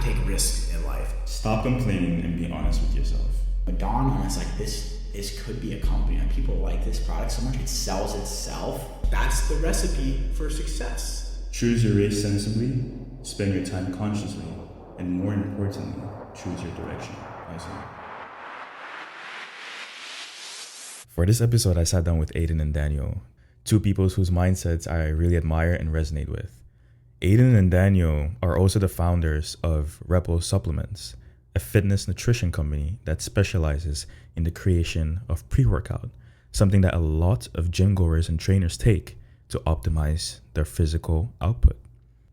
take risks in life. Stop complaining and be honest with yourself. It dawned on us like this could be a company and people like this product so much it sells itself. That's the recipe for success. Choose your race sensibly, spend your time consciously, and more importantly, choose your direction wisely. For this episode, I sat down with Aidan and Daniel, two people whose mindsets I really admire and resonate with. Aidan and Daniel are also the founders of Repo Supplements, a fitness nutrition company that specializes in the creation of pre-workout, something that a lot of gym goers and trainers take to optimize their physical output.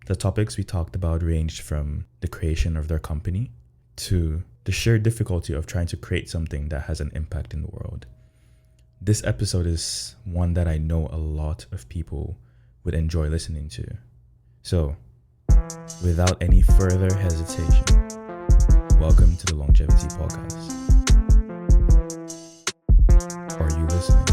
The topics we talked about ranged from the creation of their company to the sheer difficulty of trying to create something that has an impact in the world. This episode is one that I know a lot of people would enjoy listening to. So, without any further hesitation, welcome to the Longevity Podcast. Are you listening?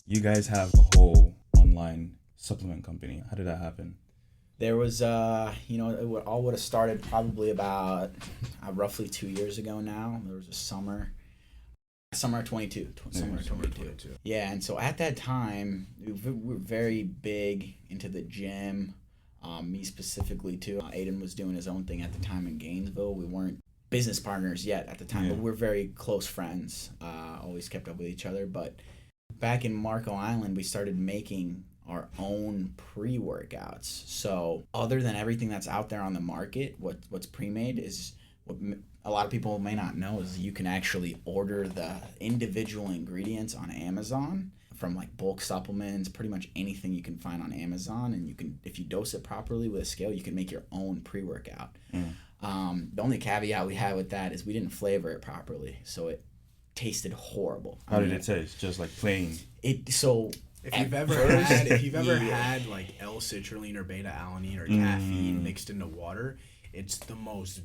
You guys have a whole online supplement company. How did that happen? There was, it all would have started probably about roughly 2 years ago now. There was a summer of 22. Summer of 22. Yeah, and so at that time, we were very big into the gym, me specifically too. Aidan was doing his own thing at the time in Gainesville. We weren't business partners yet at the time, but we're very close friends, always kept up with each other. But back in Marco Island, we started making our own pre-workouts. So other than everything that's out there on the market, what's pre-made is what a lot of people may not know is you can actually order the individual ingredients on Amazon from like bulk supplements, pretty much anything you can find on Amazon. And you can, if you dose it properly with a scale, you can make your own pre-workout. The only caveat we had with that is we didn't flavor it properly. So it tasted horrible. How did it taste? Just like plain? If you've ever had like L-citrulline or beta-alanine or caffeine mixed into water, it's the most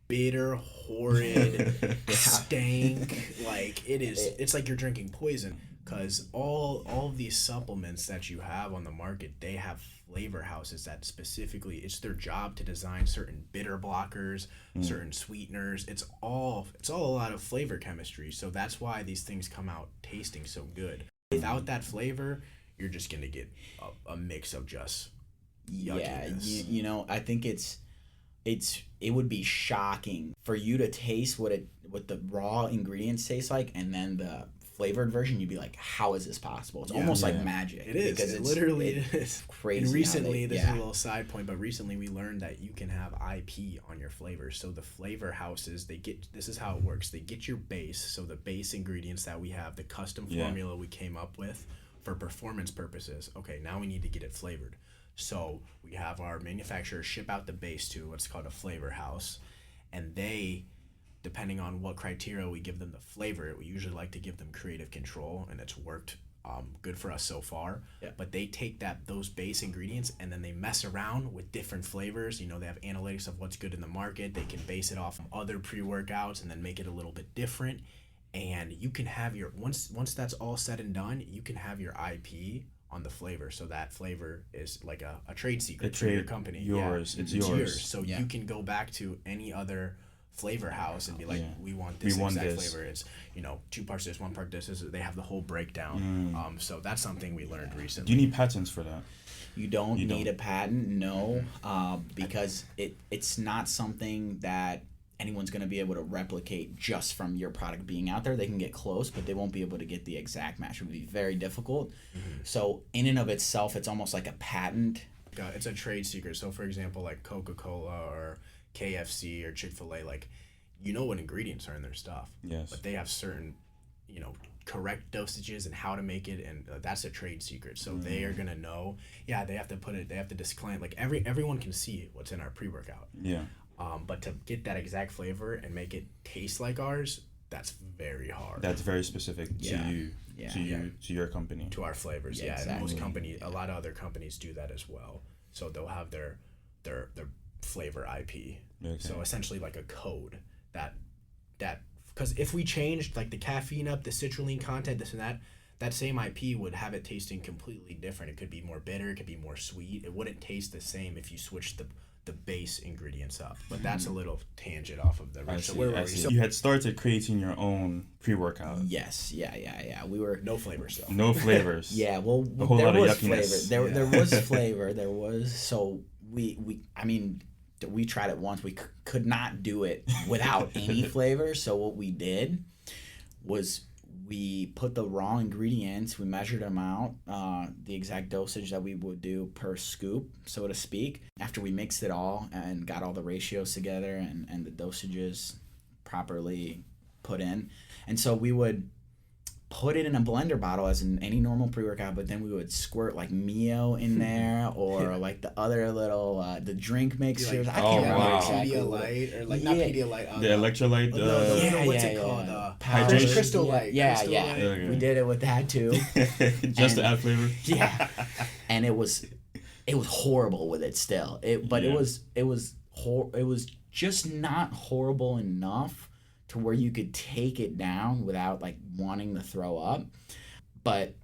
bitter, horrid, stank. Like it is. It's like you're drinking poison. Because all of these supplements that you have on the market, they have flavor houses that specifically, it's their job to design certain bitter blockers, certain sweeteners. It's all a lot of flavor chemistry. So that's why these things come out tasting so good. Without that flavor, you're just gonna get a mix of just yuckiness. Yeah, I think it would be shocking for you to taste what the raw ingredients taste like, and then the flavored version, you'd be like, how is this possible? It's almost like magic. It is. Because it literally is. Crazy. And recently, this is a little side point, but recently we learned that you can have IP on your flavors. So the flavor houses, this is how it works. They get your base, so the base ingredients that we have, the custom formula we came up with for performance purposes. Okay, now we need to get it flavored. So we have our manufacturer ship out the base to what's called a flavor house, and they, depending on what criteria we give them to flavor it, we usually like to give them creative control, and it's worked good for us so far. Yeah. But they take those base ingredients and then they mess around with different flavors. They have analytics of what's good in the market. They can base it off of other pre-workouts and then make it a little bit different. And you can have your, once that's all said and done, you can have your IP on the flavor. So that flavor is like a trade secret for your company. Yours. It's yours. So you can go back to any other flavor house and be like, we want this flavor. It's 2 parts this, 1 part this. They have the whole breakdown. So that's something we learned recently. Do you need patents for that? You don't need a patent, no, because it's not something that anyone's going to be able to replicate just from your product being out there. They can get close, but they won't be able to get the exact match. It would be very difficult. So in and of itself, it's almost like a patent. It's a trade secret. So for example, like Coca-Cola or KFC or Chick-fil-A, like, what ingredients are in their stuff. Yes. But they have certain, correct dosages and how to make it, and that's a trade secret. So they are gonna know. Yeah, they have to put it. They have to disclaim. Like everyone can see what's in our pre-workout. Yeah. But to get that exact flavor and make it taste like ours, that's very hard. That's very specific to you, to your company, to our flavors. Yeah, exactly. And most companies, a lot of other companies do that as well. So they'll have their flavor IP. Okay. So essentially like a code that because if we changed like the caffeine up, the citrulline content, this and that same IP would have it tasting completely different. It could be more bitter, it could be more sweet. It wouldn't taste the same if you switched the base ingredients up. But that's a little tangent off of the rest. So you had started creating your own pre-workout. Yes, yeah. We were no flavors though. No flavors. Yeah, well, there was flavor. There was flavor. There was. So we tried it once. We could not do it without any flavor. So what we did was we put the raw ingredients, we measured them out, the exact dosage that we would do per scoop, so to speak. After we mixed it all and got all the ratios together and the dosages properly put in. And so we would put it in a blender bottle as in any normal pre-workout, but then we would squirt like Mio in there or like the other little the drink mixers. Like, I can't remember exactly. Pedialyte or like not Pedialyte. The electrolyte. What's it called? Crystal Light. Yeah. We did it with that too. Just to add flavor. Yeah. And it was horrible with it still. It was just not horrible enough to where you could take it down without like wanting to throw up. But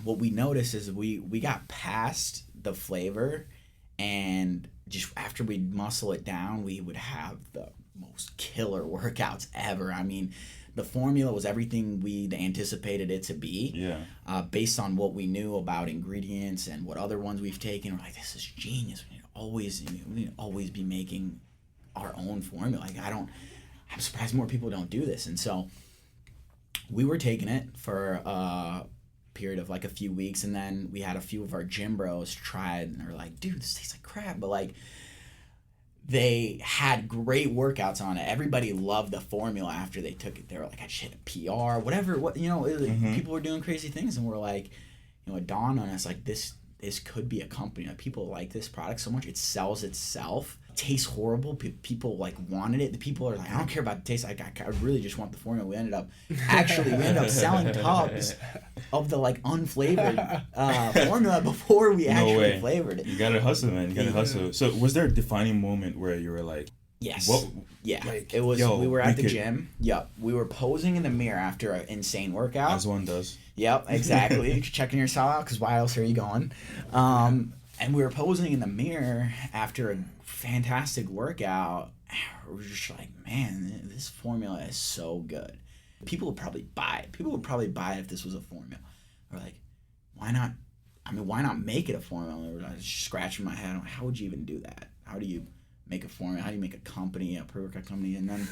what we noticed is we got past the flavor, and just after we'd muscle it down, we would have the most killer workouts ever. I mean, the formula was everything we'd anticipated it to be. Based on what we knew about ingredients and what other ones we've taken. We're like, this is genius. We need to always be making our own formula. Like, I'm surprised more people don't do this. And so we were taking it for a period of like a few weeks, and then we had a few of our gym bros try it, and they're like, dude, this tastes like crap. But like, they had great workouts on it. Everybody loved the formula after they took it. They were like, I just hit a PR, whatever. People were doing crazy things, and we're like, it dawned on us like this could be a company. Like, people like this product so much, it sells itself. Tastes horrible. People like wanted it. The people are like, I don't care about the taste. I really just want the formula. We ended up selling tubs of the like unflavored formula before we actually flavored it. You gotta hustle, man. You gotta hustle. So was there a defining moment where you were like, yes, what? Yeah, like, it was. We were at the gym. Yep, we were posing in the mirror after an insane workout. As one does. Yep, exactly. Checking yourself out, because why else are you going? And we were posing in the mirror after a fantastic workout. We're just like, man, this formula is so good. People would probably buy it. People would probably buy it if this was a formula. We're like, why not? I mean, why not make it a formula? I was just scratching my head. How would you even do that? How do you make a formula? How do you make a company, a pre-workout company? And then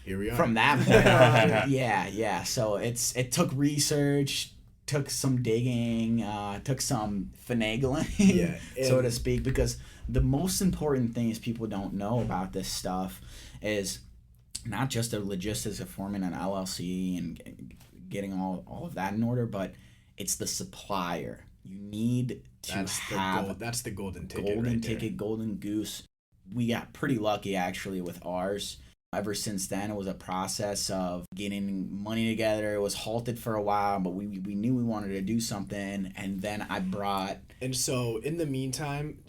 here we are. From that point on, yeah. So it took research, took some digging, took some finagling, so to speak, because the most important thing is people don't know about this stuff is not just the logistics of forming an LLC and getting all of that in order, but it's the supplier. You need to have that's the golden ticket. Golden goose. We got pretty lucky actually with ours. Ever since then, it was a process of getting money together. It was halted for a while, but we knew we wanted to do something. And then I brought... And so, in the meantime,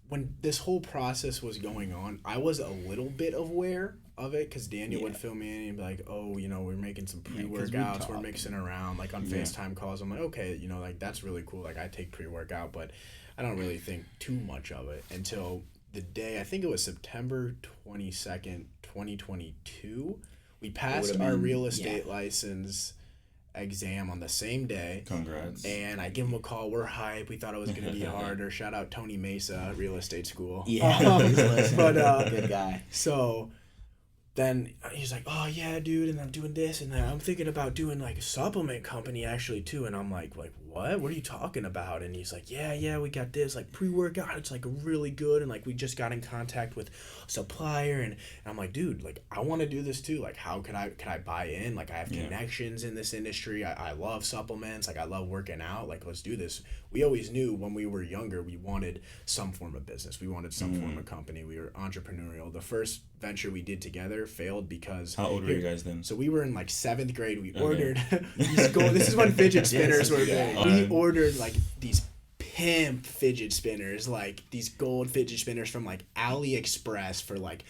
when this whole process was going on, I was a little bit aware of it, because Daniel would fill me in and be like, oh, we're making some pre-workouts, we're mixing around, like on FaceTime calls. I'm like, okay, like that's really cool. Like, I take pre-workout, but I don't really think too much of it until... the day, I think it was September 22nd, 2022, we passed our real estate license exam on the same day. Congrats. And I give him a call. We're hype. We thought it was going to be harder. Shout out Tony Mesa, real estate school. Yeah. But good guy. So then he's like, oh yeah, dude, and I'm doing this, and I'm thinking about doing like a supplement company actually too. And I'm like what are you talking about? And he's like, yeah, we got this like pre-workout, it's like really good, and like we just got in contact with a supplier, and I'm like, dude, like I want to do this too, like how can I buy in? Like I have connections in this industry, I love supplements, like I love working out, like let's do this. We always knew when we were younger we wanted some form of business, we wanted some form of company, we were entrepreneurial. The first venture we did together failed because how old were you guys then? So we were in like 7th grade. We ordered these gold. This is when fidget spinners were big. We ordered like these pimp fidget spinners, like these gold fidget spinners from like AliExpress for like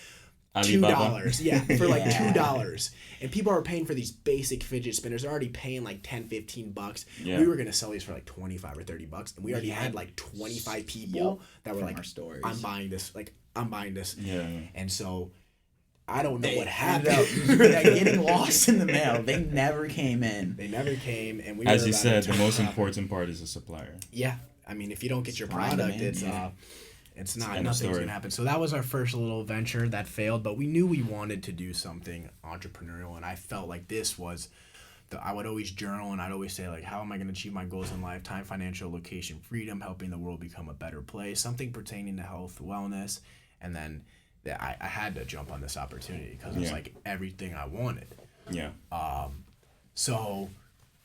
$2. Yeah, for like $2. And people are paying for these basic fidget spinners. They're already paying like $10-15. Yeah. We were gonna sell these for like $25 or $30, and we already had like 25 people that were like, our stories. I'm buying this. Like I'm buying this. Yeah. And so I don't know what happened. Getting lost in the mail. They never came in. They never came, and we. As you said, the most important part is the supplier. Yeah, I mean, if you don't get your product, it's not nothing's gonna happen. So that was our first little venture that failed, but we knew we wanted to do something entrepreneurial, and I felt like this was. I would always journal, and I'd always say like, how am I going to achieve my goals in life? Time, financial, location, freedom, helping the world become a better place, something pertaining to health, wellness, and then. I had to jump on this opportunity because it was like everything I wanted. Yeah. So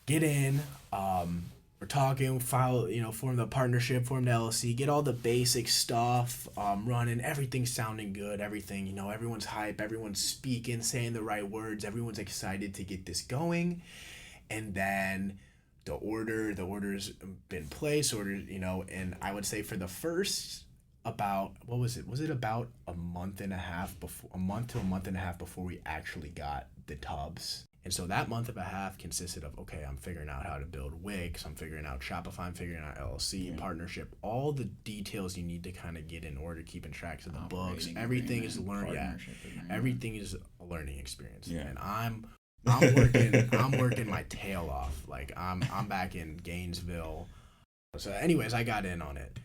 get in, we're talking, form the partnership, form the LLC, get all the basic stuff running, everything's sounding good, everything, everyone's hype, everyone's speaking, saying the right words, everyone's excited to get this going. And then the order's been placed, and I would say for the first about what was it about a month to a month and a half before we actually got the tubs. And so that month and a half consisted of, okay, I'm figuring out how to build Wix, I'm figuring out Shopify, I'm figuring out LLC, partnership, all the details you need to kind of get in order, keeping track of the books. Everything is everything is a learning experience. Yeah. And I'm working my tail off. Like I'm back in Gainesville. So anyways, I got in on it.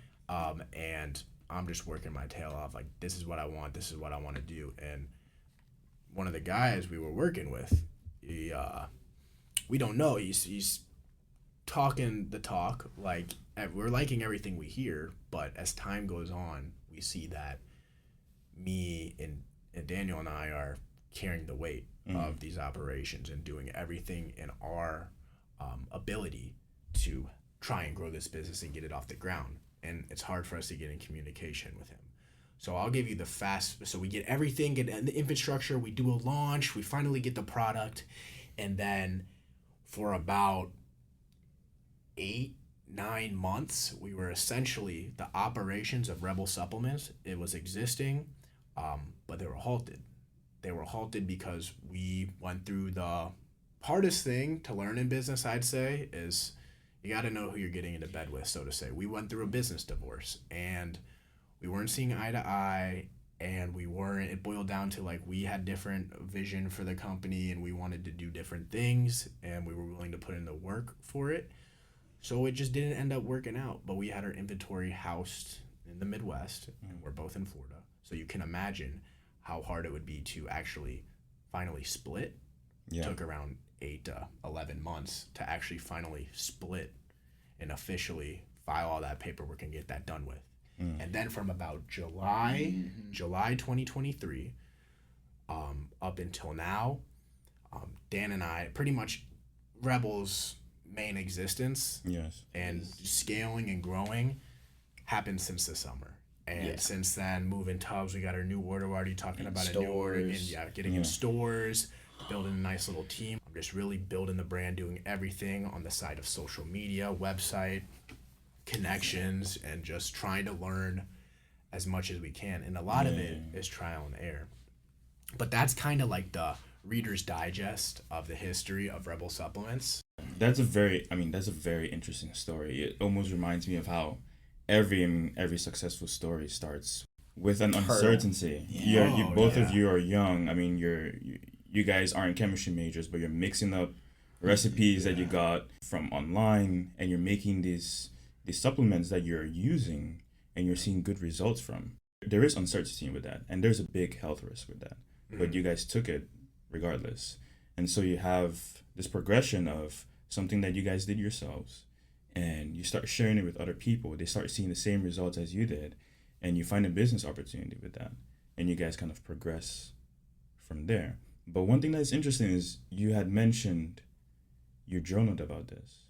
And I'm just working my tail off. Like, this is what I want. This is what I want to do. And one of the guys we were working with, we don't know. He's talking the talk. Like, we're liking everything we hear. But as time goes on, we see that me and Daniel and I are carrying the weight of these operations and doing everything in our ability to try and grow this business and get it off the ground. And it's hard for us to get in communication with him. So I'll give you so we get everything, get the infrastructure, we do a launch, we finally get the product, and then for about 8-9 months, we were essentially the operations of Rebel Supplements. It was existing, but they were halted. They were halted because we went through the hardest thing to learn in business, I'd say, is you got to know who you're getting into bed with, so to say. We went through a business divorce, and we weren't seeing eye to eye, and it boiled down to, like, we had different vision for the company, and we wanted to do different things, and we were willing to put in the work for it. So it just didn't end up working out, but we had our inventory housed in the Midwest, and we're both in Florida. So you can imagine how hard it would be to actually finally split. Yeah. It took around 8 to 11 months to actually finally split and officially file all that paperwork and get that done with. And then from about July 2023 up until now, Dan and I, pretty much Rebel's main existence and scaling and growing happened since the summer. And since then, moving tubs, we got our new order. We're already talking about a new order and getting in stores, building a nice little team. I'm just really building the brand, doing everything on the side of social media, website, connections, and just trying to learn as much as we can. And a lot of it is trial and error. But that's kind of like the Reader's Digest of the history of Rebel Supplements. That's a very interesting story. It almost reminds me of how every successful story starts with an uncertainty. Both of you are young. I mean, you guys aren't chemistry majors, but you're mixing up recipes that you got from online, and you're making these supplements that you're using, and you're seeing good results from. There is uncertainty with that, and there's a big health risk with that. But you guys took it regardless. And so you have this progression of something that you guys did yourselves, and you start sharing it with other people, they start seeing the same results as you did, and you find a business opportunity with that, and you guys kind of progress from there. But one thing that's interesting is you had mentioned you journaled about this.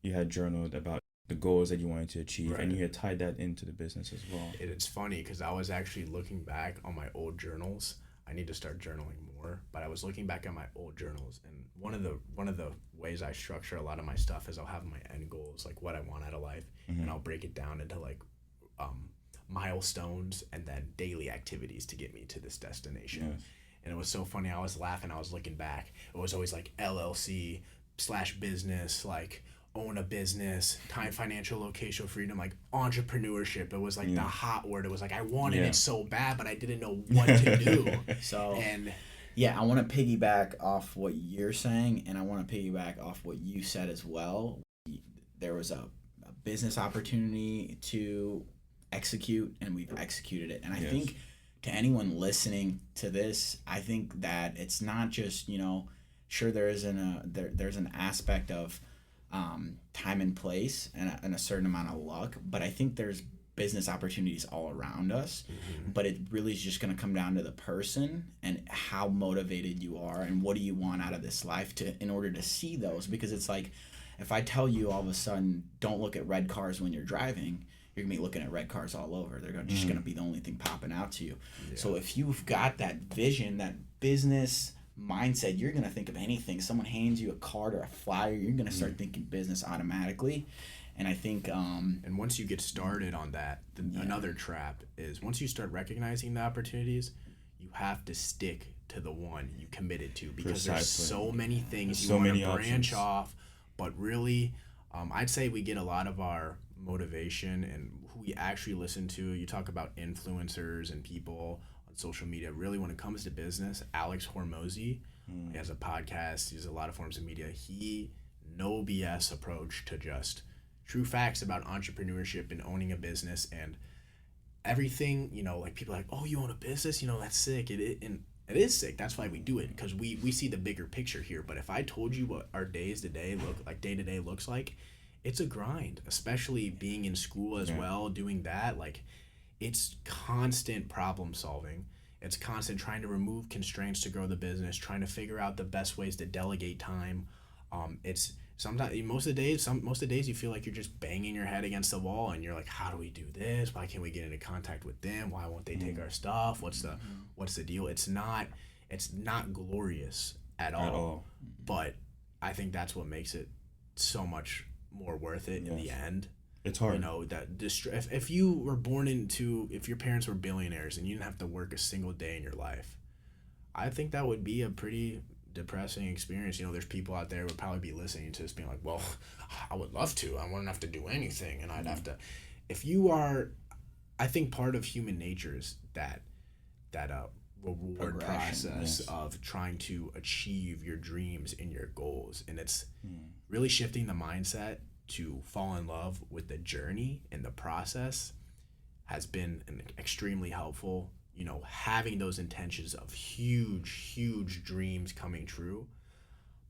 You had journaled about the goals that you wanted to achieve, and you had tied that into the business as well. It's funny because I was actually looking back on my old journals. I need to start journaling more, but I was looking back at my old journals, and one of the ways I structure a lot of my stuff is I'll have my end goals, like what I want out of life, and I'll break it down into like milestones and then daily activities to get me to this destination. Yes. And it was so funny. I was laughing. I was looking back. It was always like LLC/business, like own a business, time, financial, location, freedom, like entrepreneurship. It was like the hot word. It was like I wanted it so bad, but I didn't know what to do. I want to piggyback off what you're saying, and I want to piggyback off what you said as well. There was a business opportunity to execute, and we've executed it. And I think to anyone listening to this, I think that it's not just, sure there's an aspect of time and place and a certain amount of luck, but I think there's business opportunities all around us, but it really is just going to come down to the person and how motivated you are and what do you want out of this life in order to see those. Because it's like, if I tell you all of a sudden, don't look at red cars when you're driving, you're going to be looking at red cars all over. They're just going to be the only thing popping out to you. Yeah. So if you've got that vision, that business mindset, you're going to think of anything. Someone hands you a card or a flyer, you're going to start thinking business automatically. And I think and once you get started on that, another trap is once you start recognizing the opportunities, you have to stick to the one you committed to, because there's so many things you want to branch off. But really, I'd say we get a lot of our motivation and who we actually listen to. You talk about influencers and people on social media. Really, when it comes to business, Alex Hormozy, he has a podcast, he has a lot of forms of media. He no BS approach to just true facts about entrepreneurship and owning a business and everything. Like people are like, oh, you own a business, that's sick. And it is sick. That's why we do it, because we see the bigger picture here. But if I told you what our day to day looks like, it's a grind, especially being in school as well, doing that. Like, it's constant problem solving. It's constant trying to remove constraints to grow the business, trying to figure out the best ways to delegate time. It's sometimes most of the days you feel like you're just banging your head against the wall and you're like, how do we do this? Why can't we get into contact with them? Why won't they take our stuff? What's the deal? It's not glorious at all. But I think that's what makes it so much more worth it in the end. It's hard. If you were if your parents were billionaires and you didn't have to work a single day in your life, I think that would be a pretty depressing experience. There's people out there who would probably be listening to this being like, well, I would love to. I wouldn't have to do anything, and I'd have to. If you are, I think part of human nature is that reward process of trying to achieve your dreams and your goals, and it's really shifting the mindset to fall in love with the journey and the process has been extremely helpful. Having those intentions of huge dreams coming true,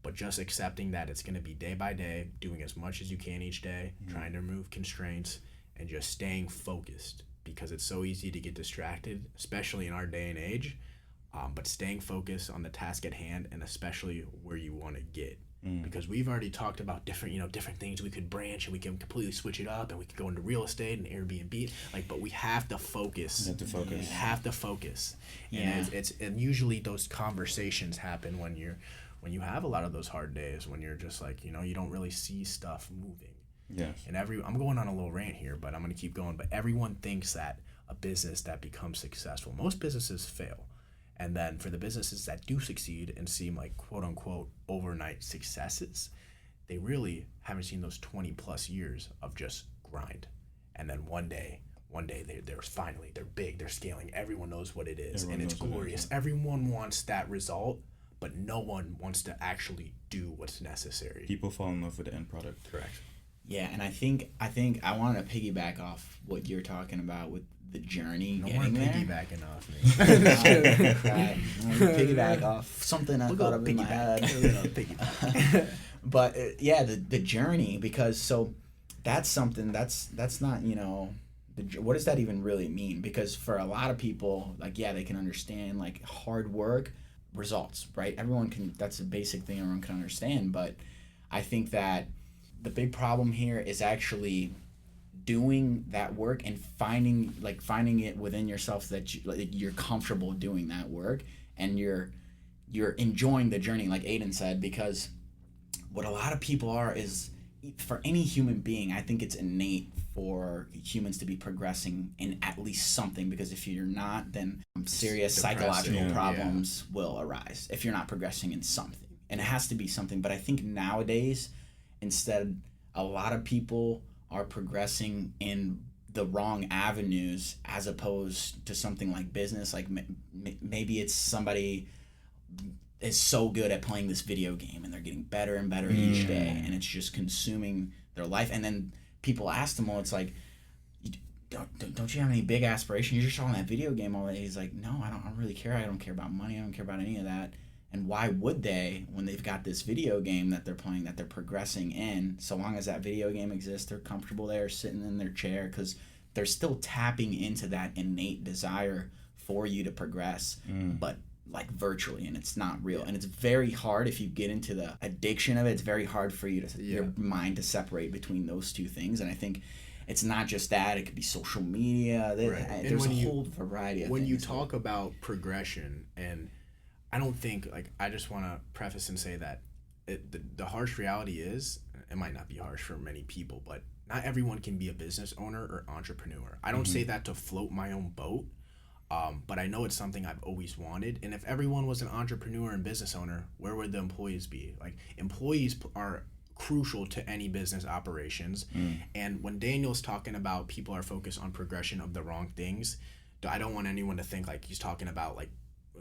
but just accepting that it's going to be day by day, doing as much as you can each day, trying to remove constraints and just staying focused, because it's so easy to get distracted, especially in our day and age, but staying focused on the task at hand and especially where you want to get. Because we've already talked about different things we could branch and we can completely switch it up and we could go into real estate and Airbnb, but we have to focus. We have to focus. And and usually those conversations happen when you have a lot of those hard days, when you're just like, you don't really see stuff moving. Yes. And I'm going on a little rant here, but I'm going to keep going. But everyone thinks that a business that becomes successful, most businesses fail. And then for the businesses that do succeed and seem like quote unquote overnight successes, they really haven't seen those 20 plus years of just grind. And then one day they're big, they're scaling, everyone knows what it is, and it's glorious. Everyone wants that result, but no one wants to actually do what's necessary. People fall in love with the end product. Correct. Yeah, and I think I wanted to piggyback off what you're talking about with the journey. No more piggybacking off me. Piggyback off something I thought of in my head. Piggyback. But the journey, because so that's something that's not, you know, what does that even really mean? Because for a lot of people, like, yeah, they can understand like hard work, results, right? Everyone can, that's a basic thing everyone can understand. But I think that the big problem here is actually doing that work and finding it within yourself that you're comfortable doing that work and you're enjoying the journey, like Aidan said. Because what a lot of people are is, for any human being, I think it's innate for humans to be progressing in at least something, because if you're not, then serious psychological problems will arise if you're not progressing in something. And it has to be something. But I think nowadays, instead, a lot of people are progressing in the wrong avenues, as opposed to something like business. Like maybe it's somebody is so good at playing this video game and they're getting better and better each day, and it's just consuming their life. And then people ask them, well, it's like, don't you have any big aspirations? You're just on that video game all day. He's like, no, I don't really care. I don't care about money. I don't care about any of that. And why would they, when they've got this video game that they're playing, that they're progressing in? So long as that video game exists, they're comfortable there sitting in their chair, because they're still tapping into that innate desire for you to progress, but like virtually, and it's not real. And it's very hard, if you get into the addiction of it, it's very hard for you to your mind to separate between those two things. And I think it's not just that, it could be social media. There's a whole variety of things. When you talk about progression, and I don't think, like, I just want to preface and say that the harsh reality is, it might not be harsh for many people, but not everyone can be a business owner or entrepreneur. I don't say that to float my own boat, but I know it's something I've always wanted. And if everyone was an entrepreneur and business owner, where would the employees be? Like, employees are crucial to any business operations. And when Daniel's talking about people are focused on progression of the wrong things, I don't want anyone to think like he's talking about like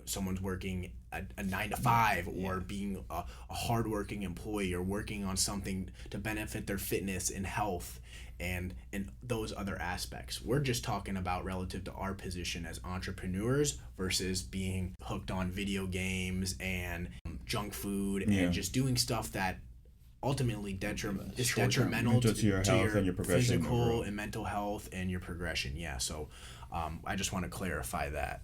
someone's working a 9 to 5 or being a hardworking employee or working on something to benefit their fitness and health and those other aspects. We're just talking about relative to our position as entrepreneurs versus being hooked on video games and junk food and just doing stuff that ultimately is detrimental to your health and your progression, physical and mental health and your progression. So I just want to clarify that.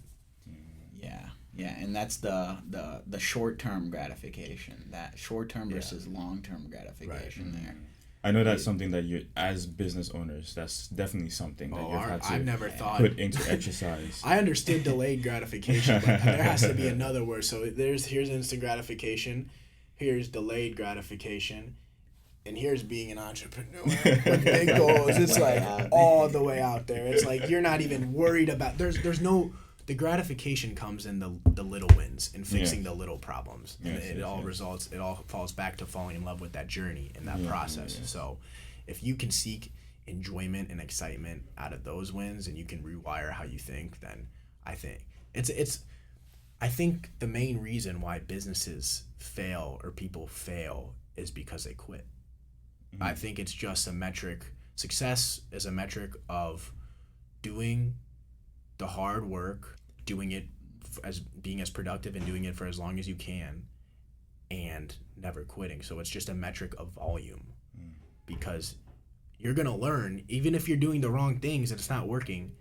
Yeah, and that's the short-term gratification, that short-term versus long-term gratification there. I know that's something that you, as business owners, that's definitely something that you've had to I've never thought put into exercise. I understood delayed gratification, but there has to be another word. So here's instant gratification, here's delayed gratification, and here's being an entrepreneur with big goals. It's like all the way out there. It's like you're not even worried about, there's no, the gratification comes in the little wins and fixing the little problems. And it all falls back to falling in love with that journey and that process. So if you can seek enjoyment and excitement out of those wins and you can rewire how you think, then I think I think the main reason why businesses fail or people fail is because they quit. I think it's just a metric. Success is a metric of doing the hard work, doing it as being as productive and doing it for as long as you can, and never quitting. So it's just a metric of volume, because you're gonna learn, even if you're doing the wrong things and it's not working,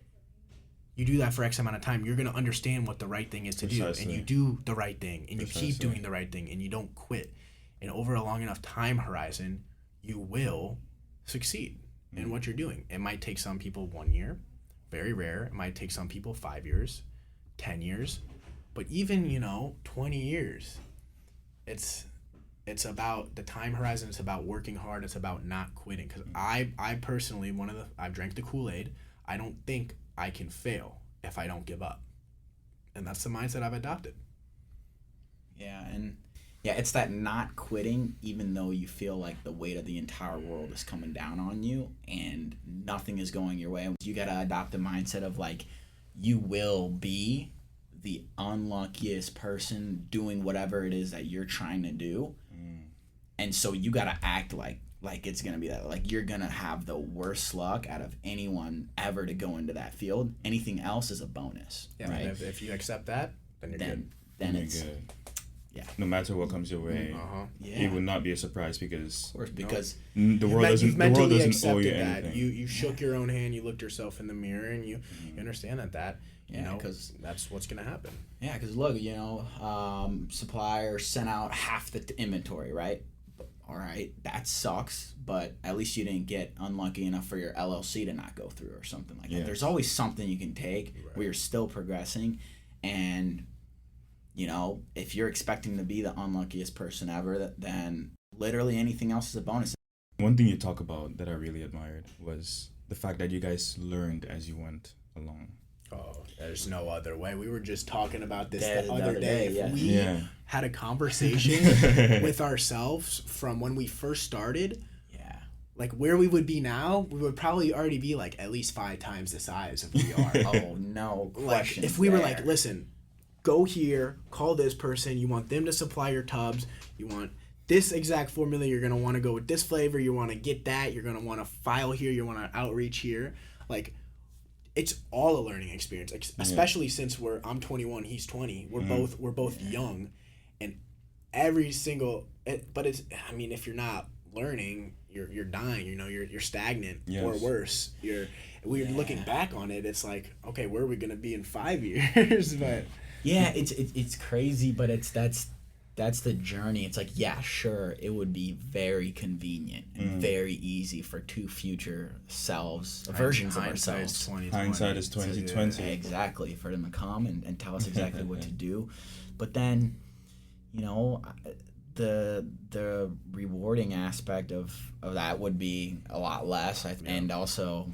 you do that for X amount of time, you're gonna understand what the right thing is to do, and you do the right thing, and you keep doing the right thing, and you don't quit. And over a long enough time horizon, you will succeed in what you're doing. It might take some people 1 year, very rare. It might take some people 5 years, 10 years, but even 20 years. It's about the time horizon. It's about working hard. It's about not quitting. Because I personally, I've drank the Kool-Aid. I don't think I can fail if I don't give up, and that's the mindset I've adopted. It's that not quitting, even though you feel like the weight of the entire world is coming down on you and nothing is going your way. You got to adopt the mindset of like, you will be the unluckiest person doing whatever it is that you're trying to do. And so you got to act like it's going to be that. Like, you're going to have the worst luck out of anyone ever to go into that field. Anything else is a bonus. Yeah, right? If you accept that, then you're good. Then it's good. no matter what comes your way, it would not be a surprise because of course, because the world doesn't owe you that. anything. You shook your own hand, you looked yourself in the mirror, and you understand that you know, because that's what's gonna happen. Yeah, because look, you know, supplier sent out half the inventory, right? All right, that sucks, but at least you didn't get unlucky enough for your LLC to not go through or something like that. There's always something you can take where you're still progressing, and you know, if you're expecting to be the unluckiest person ever, then literally anything else is a bonus. One thing you talk about that I really admired was the fact that you guys learned as you went along. Oh, there's no other way. We were just talking about this the other day. If we had a conversation with ourselves from when we first started, like where we would be now, we would probably already be like at least 5 times the size of we are. Oh, no question. Like if we were like, listen, go here, call this person, you want them to supply your tubs, you want this exact formula, you're going to want to go with this flavor, you want to get that, you're going to want to file here, you want to outreach here. Like, it's all a learning experience, especially since I'm 21, he's 20. We're both young, and every single. But it's. I mean, if you're not learning, you're dying. You know, you're stagnant or worse. We're looking back on it. It's like, okay, where are we gonna be in 5 years? But it's crazy, but that's the journey. It's like, yeah, sure, it would be very convenient and very easy for 2 future selves, versions of ourselves. Hindsight is 2020. Exactly, for them to come and tell us exactly what to do. But then, you know, the rewarding aspect of that would be a lot less. And also,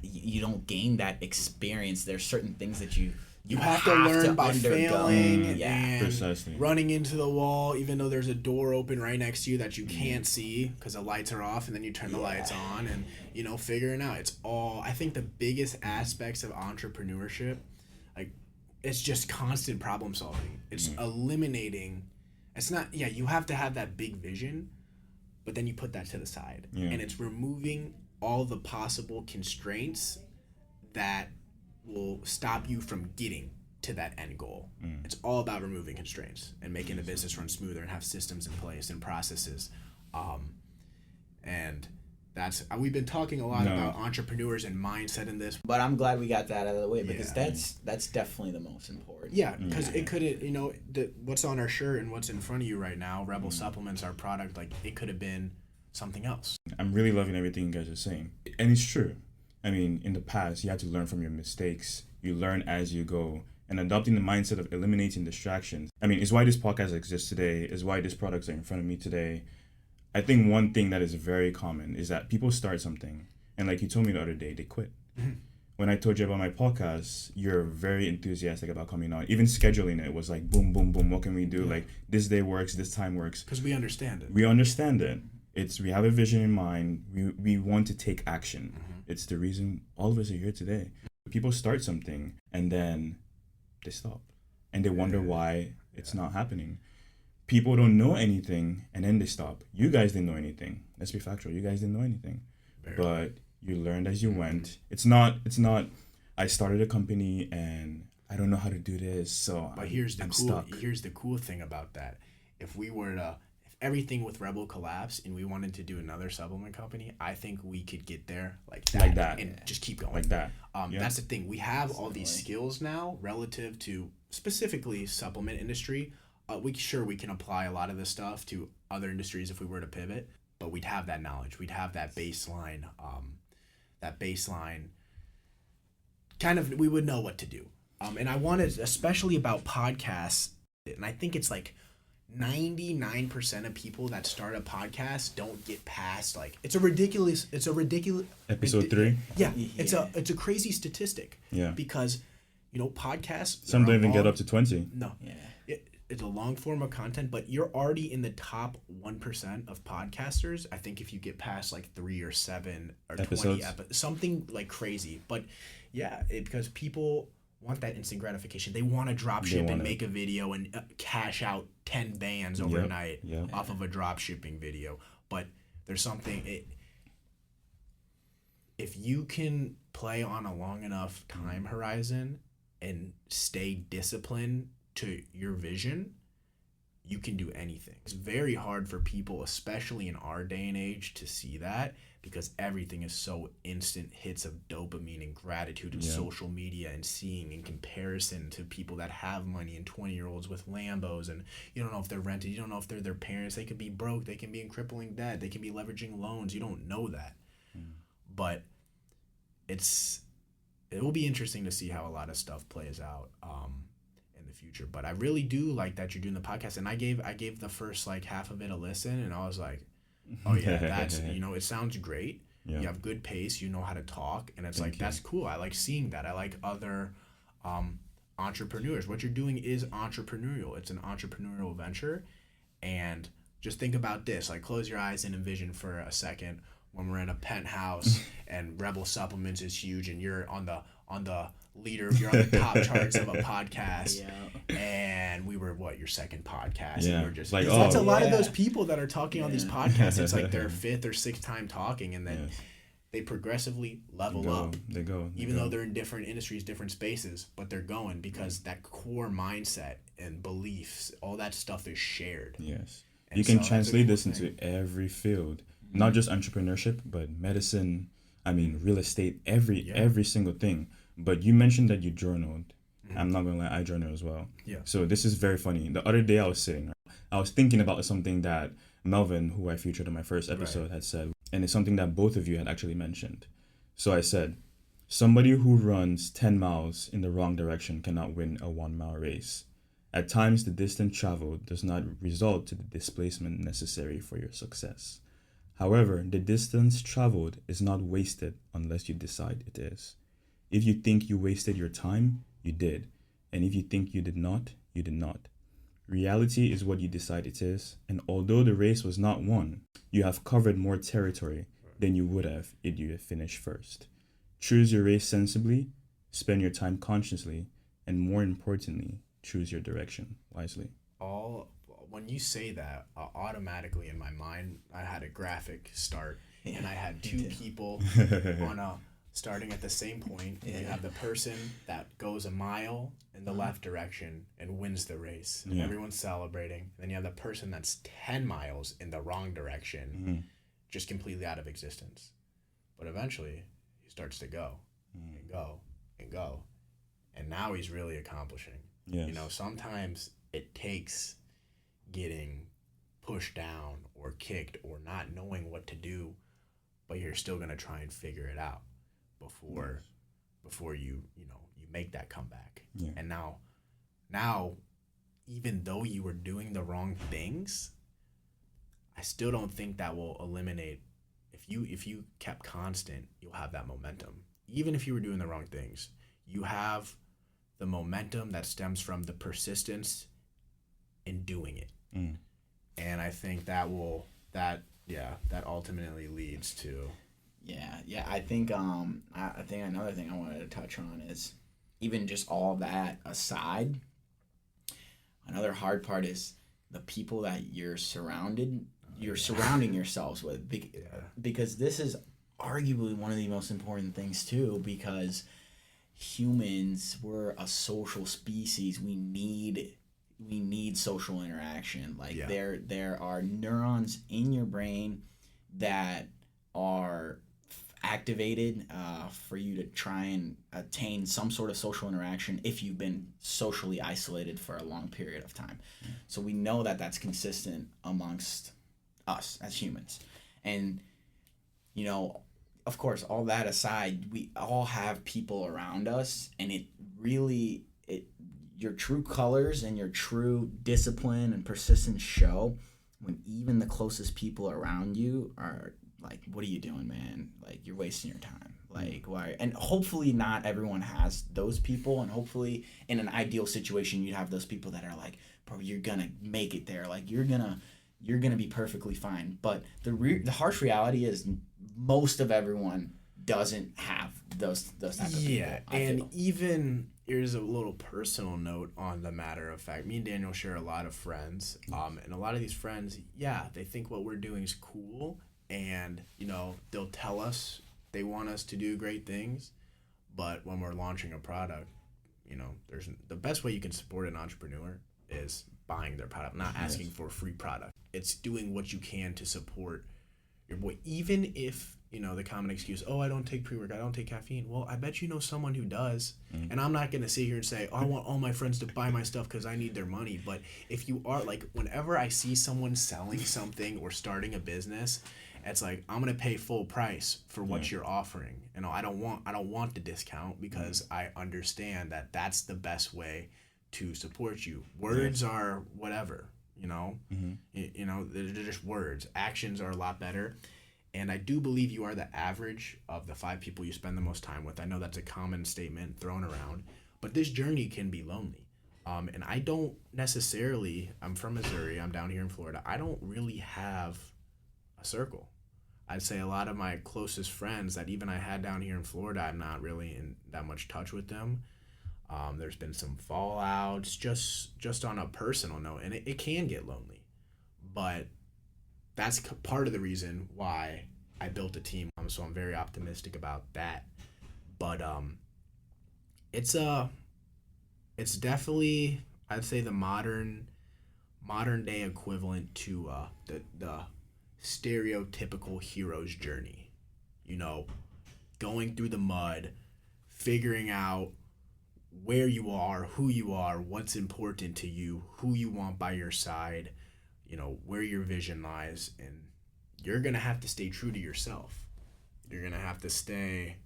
you don't gain that experience. There's certain things that you have to learn by failing and precisely. Running into the wall, even though there's a door open right next to you that you can't see because the lights are off, and then you turn the lights on, and you know, figuring out. It's all. I think the biggest aspects of entrepreneurship, like, it's just constant problem solving. It's eliminating. It's not. Yeah, you have to have that big vision, but then you put that to the side, and it's removing all the possible constraints that will stop you from getting to that end goal. It's all about removing constraints and making the business run smoother and have systems in place and processes. And that's we've been talking a lot about entrepreneurs and mindset in this. But I'm glad we got that out of the way, because that's definitely the most important. Yeah, because it could, you know, what's on our shirt and what's in front of you right now, Rebel Supplements, our product, like it could have been something else. I'm really loving everything you guys are saying. And it's true. I mean, in the past, you had to learn from your mistakes. You learn as you go. And adopting the mindset of eliminating distractions. I mean, it's why this podcast exists today. It's why these products are in front of me today. I think one thing that is very common is that people start something. And like you told me the other day, they quit. When I told you about my podcast, you're very enthusiastic about coming on. Even scheduling it was like, boom, boom, boom. What can we do? Like, this day works, this time works. Because we understand it. We understand it. We have a vision in mind. We want to take action. It's the reason all of us are here today. People start something and then they stop. And they wonder why it's not happening. People don't know anything and then they stop. You guys didn't know anything. Let's be factual. You guys didn't know anything. But you learned as you went. It's not I started a company and I don't know how to do this, so here's the cool thing about that. If everything with Rebel collapsed and we wanted to do another supplement company, I think we could get there like that and just keep going. Like that. That's the thing. We have all these skills now relative to specifically supplement industry. We can apply a lot of this stuff to other industries if we were to pivot, but we'd have that knowledge. We'd have that baseline. Kind of, we would know what to do. And I wanted, especially about podcasts, and I think it's like 99% of people that start a podcast don't get past it's a ridiculous episode 3. Yeah, it's a crazy statistic. Yeah, because you know, podcasts, some don't even get up to 20. No, it's a long form of content, but you're already in the top 1% of podcasters. I think if you get past like 3 or 7 or episodes. 20 something like crazy. But yeah, because people want that instant gratification. They want to drop ship and make a video and cash out 10 bands overnight off of a drop shipping video. But there's something, if you can play on a long enough time horizon, and stay disciplined to your vision, you can do anything. It's very hard for people, especially in our day and age, to see that, because everything is so instant hits of dopamine and gratitude of social media, and seeing in comparison to people that have money and 20-year-olds with Lambos, and you don't know if they're rented, you don't know if they're their parents, they could be broke, they can be in crippling debt, they can be leveraging loans, you don't know that. But it will be interesting to see how a lot of stuff plays out in the future. But I really do like that you're doing the podcast, and I gave the first like half of it a listen, and I was like, oh yeah, that's, you know, it sounds great. You have good pace, you know how to talk, and it's that's cool. I like seeing that. I like other entrepreneurs. What you're doing is entrepreneurial. It's an entrepreneurial venture. And just think about this, like close your eyes and envision for a second when we're in a penthouse and Rebel Supplements is huge, and you're on the leader, you're on the top charts of a podcast, and we were your second podcast, and we're just like, that's a lot of those people that are talking on these podcasts. It's like their fifth or sixth time talking, and then they progressively level up. They go. Even though they're in different industries, different spaces, but they're going because that core mindset and beliefs, all that stuff is shared. Yes. And you can translate this into every field, not just entrepreneurship, but medicine, real estate, every single thing. But you mentioned that you journaled. I'm not going to lie, I journal as well. Yeah. So this is very funny. The other day I was thinking about something that Melvin, who I featured in my first episode, had said. And it's something that both of you had actually mentioned. So I said, somebody who runs 10 miles in the wrong direction cannot win a 1 mile race. At times, the distance traveled does not result to the displacement necessary for your success. However, the distance traveled is not wasted unless you decide it is. If you think you wasted your time, you did. And if you think you did not, you did not. Reality is what you decide it is, and although the race was not won, you have covered more territory than you would have if you had finished first. Choose your race sensibly, spend your time consciously, and more importantly, choose your direction wisely. When you say that, automatically in my mind, I had a graphic start, and I had two people starting at the same point. You have the person that goes a mile in the left direction and wins the race, and everyone's celebrating. And then you have the person that's 10 miles in the wrong direction, just completely out of existence. But eventually, he starts to go and go and go, and now he's really accomplishing. Yes. You know, sometimes it takes getting pushed down or kicked or not knowing what to do, but you're still going to try and figure it out before you make that comeback. And now even though you were doing the wrong things, I still don't think that will eliminate. If you kept constant, you'll have that momentum. Even if you were doing the wrong things, you have the momentum that stems from the persistence in doing it. And I think that ultimately leads to I think another thing I wanted to touch on is, even just all that aside, another hard part is the people that you're surrounding yourselves with, because this is arguably one of the most important things too, because humans, we're a social species. We need social interaction. There are neurons in your brain that are activated for you to try and attain some sort of social interaction if you've been socially isolated for a long period of time. So we know that that's consistent amongst us as humans. And, of course, all that aside, we all have people around us, and your true colors and your true discipline and persistence show when even the closest people around you are like, what are you doing, man? Like, you're wasting your time. Like, why? And hopefully not everyone has those people, and hopefully in an ideal situation you'd have those people that are like, bro, you're gonna make it there. Like, you're gonna be perfectly fine. But the harsh reality is most of everyone doesn't have those type of people. Yeah, and even here's a little personal note on the matter of fact. Me and Daniel share a lot of friends, and a lot of these friends, they think what we're doing is cool, and they'll tell us they want us to do great things, but when we're launching a product, there's the best way you can support an entrepreneur is buying their product, not asking for a free product. It's doing what you can to support your boy, even if the common excuse, oh, I don't take pre-work, I don't take caffeine. Well, I bet you know someone who does. And I'm not going to sit here and say, oh, I want all my friends to buy my stuff because I need their money. But if you are, like, whenever I see someone selling something or starting a business, it's like, I'm going to pay full price for what you're offering. I don't want the discount because I understand that that's the best way to support you. Words are whatever, they're just words. Actions are a lot better. And I do believe you are the average of the 5 people you spend the most time with. I know that's a common statement thrown around, but this journey can be lonely. And I don't necessarily, I'm from Missouri, I'm down here in Florida, I don't really have a circle. I'd say a lot of my closest friends that even I had down here in Florida, I'm not really in that much touch with them. There's been some fallouts just on a personal note, and it can get lonely. But that's part of the reason why I built a team. So I'm very optimistic about that. But it's definitely, I'd say, the modern day equivalent to the stereotypical hero's journey. Going through the mud, figuring out where you are, who you are, what's important to you, who you want by your side, where your vision lies, and you're going to have to stay true to yourself. You're going to have to stay,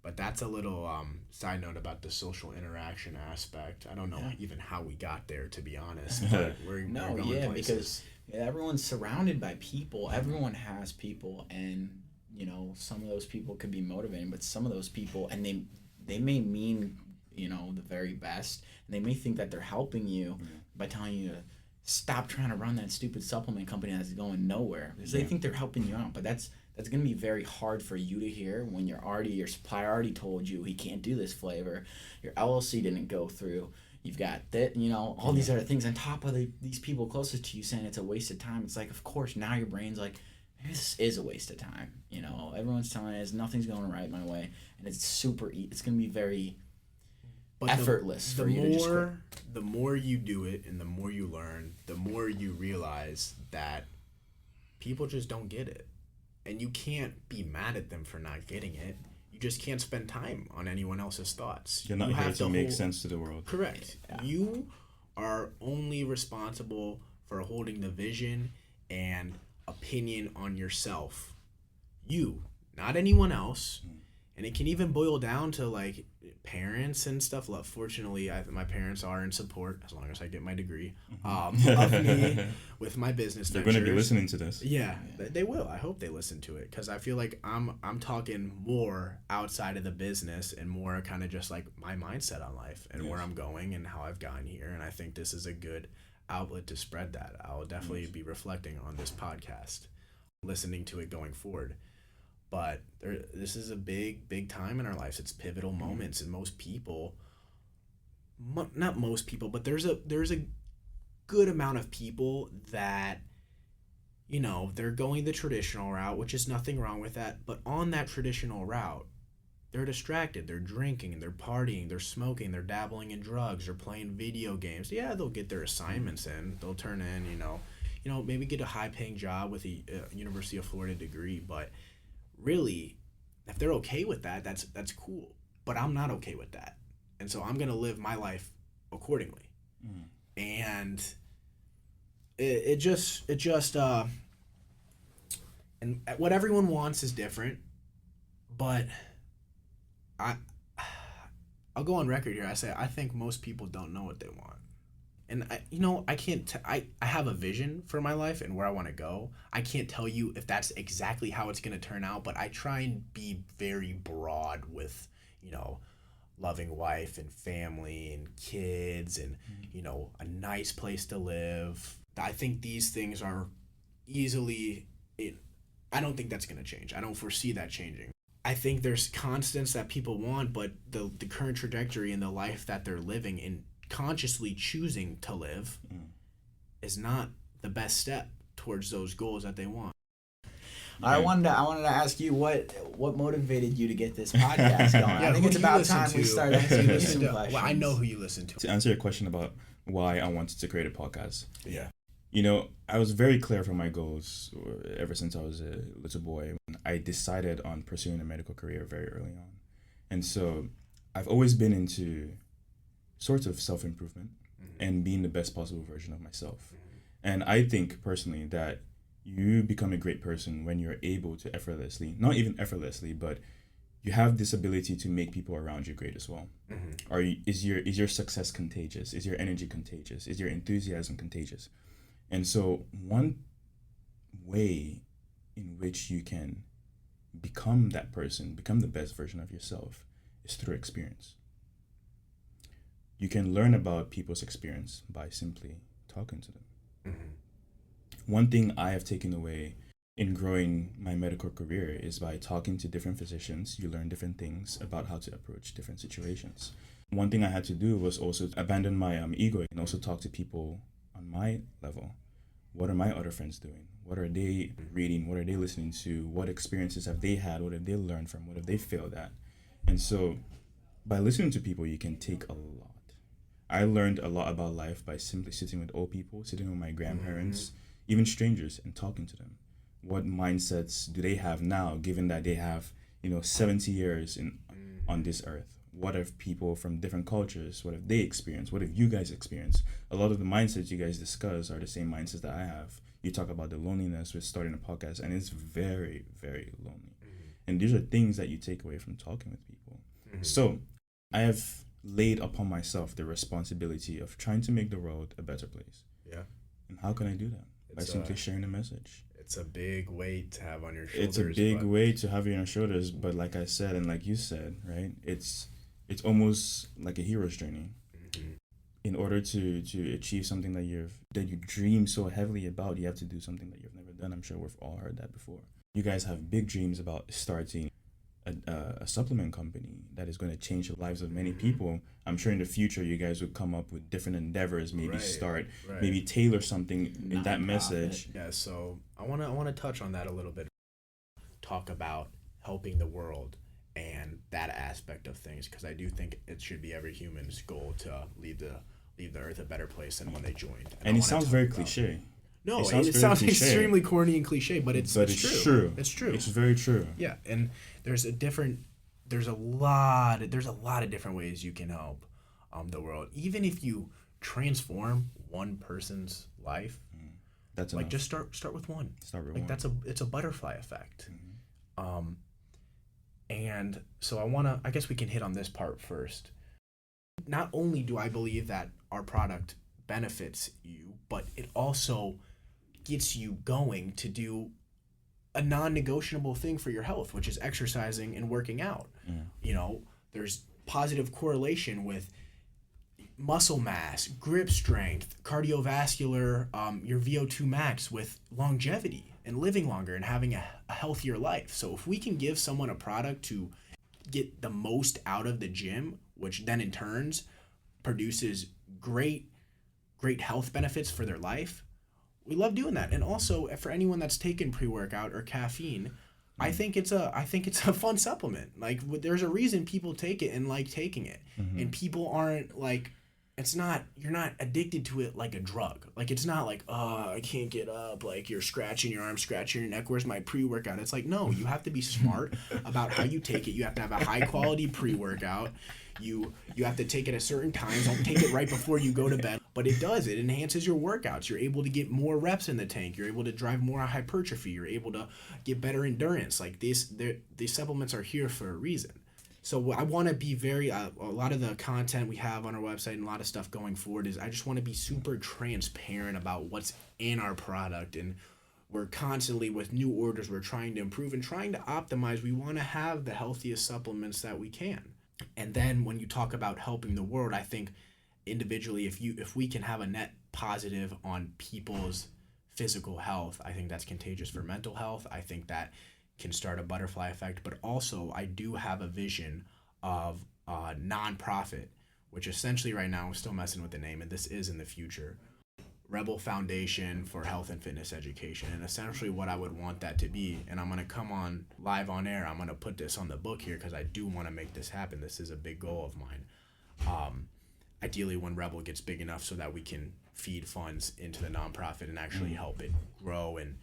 but that's a little side note about the social interaction aspect. I don't know even how we got there, to be honest, but we're going places. Because everyone's surrounded by people. Everyone has people, and, some of those people could be motivating, but some of those people, and they may mean, the very best, and they may think that they're helping you by telling you to stop trying to run that stupid supplement company that's going nowhere, because they think they're helping you out. But that's going to be very hard for you to hear when your supplier already told you he can't do this flavor, your LLC didn't go through, you've got that, all these other things on top of these people closest to you saying it's a waste of time. It's like, of course, now your brain's like, maybe this is a waste of time. Everyone's telling us nothing's going right my way, and it's it's going to be very effortless for you to just quit. The more you do it and the more you learn, the more you realize that people just don't get it. And you can't be mad at them for not getting it. You just can't spend time on anyone else's thoughts. You're not here to make sense to the world. Correct. Yeah. You are only responsible for holding the vision and opinion on yourself. You, not anyone else. And it can even boil down to, like, parents and stuff. Fortunately, my parents are in support, as long as I get my degree, of me with my business They're ventures. going to be listening to this. Yeah, they will. I hope they listen to it, because I feel like I'm talking more outside of the business and more kind of just like my mindset on life and where I'm going and how I've gotten here. And I think this is a good outlet to spread that. I'll definitely be reflecting on this podcast, listening to it going forward. But this is a big time in our lives. It's pivotal moments, and most people, not most people, but there's a good amount of people that, they're going the traditional route, which is nothing wrong with that. But on that traditional route, they're distracted. They're drinking, they're partying, they're smoking, they're dabbling in drugs, they're playing video games. Yeah, they'll get their assignments in. They'll turn in, maybe get a high-paying job with a University of Florida degree, but really, if they're okay with that, that's cool. But I'm not okay with that. And so I'm going to live my life accordingly. And it just and what everyone wants is different, but I'll go on record here. I say I think most people don't know what they want. And I can't. I have a vision for my life and where I want to go. I can't tell you if that's exactly how it's going to turn out, but I try and be very broad with, loving wife and family and kids and, a nice place to live. I think these things are easily. I don't think that's going to change. I don't foresee that changing. I think there's constants that people want, but the current trajectory and the life that they're living in, consciously choosing to live, is not the best step towards those goals that they want. I wanted to ask you what motivated you to get this podcast going. I think it's about time we start asking you some questions. Well, I know who you listen to. To answer your question about why I wanted to create a podcast. Yeah. You know, I was very clear from my goals ever since I was a little boy. I decided on pursuing a medical career very early on. And so I've always been into sorts of self-improvement and being the best possible version of myself. And I think personally that you become a great person when you're able to effortlessly, not even effortlessly, but you have this ability to make people around you great as well. Or is your success contagious? Is your energy contagious? Is your enthusiasm contagious? And so one way in which you can become that person, become the best version of yourself, is through experience. You can learn about people's experience by simply talking to them. One thing I have taken away in growing my medical career is by talking to different physicians, you learn different things about how to approach different situations. One thing I had to do was also abandon my ego and also talk to people on my level. What are my other friends doing? What are they reading? What are they listening to? What experiences have they had? What have they learned from? What have they failed at? And so by listening to people, you can take a lot. I learned a lot about life by simply sitting with old people, sitting with my grandparents, even strangers, and talking to them. What mindsets do they have now, given that they have, 70 years on this earth? What have people from different cultures, what have they experienced? What have you guys experienced? A lot of the mindsets you guys discuss are the same mindsets that I have. You talk about the loneliness with starting a podcast, and it's very, very lonely. And these are things that you take away from talking with people. So I have laid upon myself the responsibility of trying to make the world a better place. Yeah. And how can I do that? By simply sharing a message. It's a big weight to have on your shoulders. It's a big weight to have on your shoulders, but like I said, and like you said, right, it's almost like a hero's journey. In order to achieve something that you dream so heavily about, you have to do something that you've never done. I'm sure we've all heard that before. You guys have big dreams about starting a supplement company that is going to change the lives of many people. I'm sure in the future you guys would come up with different endeavors, maybe maybe tailor something in that message. Yeah, so I want to touch on that a little bit. Talk about helping the world and that aspect of things, because I do think it should be every human's goal to leave the earth a better place than when they joined. And it sounds very cliche. No, it sounds extremely corny and cliche, but it's true. It's true. It's very true. Yeah, and there's a lot of different ways you can help the world. Even if you transform one person's life, that's like enough. just start with one. Start with like one. It's a butterfly effect. And so I guess we can hit on this part first. Not only do I believe that our product benefits you, but it also gets you going to do a non-negotiable thing for your health, which is exercising and working out. There's positive correlation with muscle mass, grip strength, cardiovascular, your VO2 max, with longevity and living longer and having a healthier life. So if we can give someone a product to get the most out of the gym, which then in turns produces great health benefits for their life, we love doing that. And also for anyone that's taken pre-workout or caffeine, I think it's a fun supplement. Like, there's a reason people take it and like taking it, and people aren't like, you're not addicted to it like a drug. Like, it's not like, oh, I can't get up. Like, you're scratching your arm, scratching your neck. Where's my pre-workout? It's like, no, you have to be smart about how you take it. You have to have a high quality pre-workout. You have to take it at certain times. Don't take it right before you go to bed. But it enhances your workouts. You're able to get more reps in the tank. You're able to drive more hypertrophy. You're able to get better endurance. Like, these supplements are here for a reason. So I want to be a lot of the content we have on our website and a lot of stuff going forward is I just want to be super transparent about what's in our product. And we're constantly, with new orders, we're trying to improve and trying to optimize. We want to have the healthiest supplements that we can. And then when you talk about helping the world, I think individually, if we can have a net positive on people's physical health, I think that's contagious for mental health. I think that can start a butterfly effect. But also, I do have a vision of a nonprofit, which essentially right now, I'm still messing with the name, and this is in the future, Rebel Foundation for Health and Fitness Education. And essentially what I would want that to be, and I'm going to come on live on air, I'm going to put this on the book here because I do want to make this happen. This is a big goal of mine. Ideally when Rebel gets big enough so that we can feed funds into the nonprofit and actually help it grow and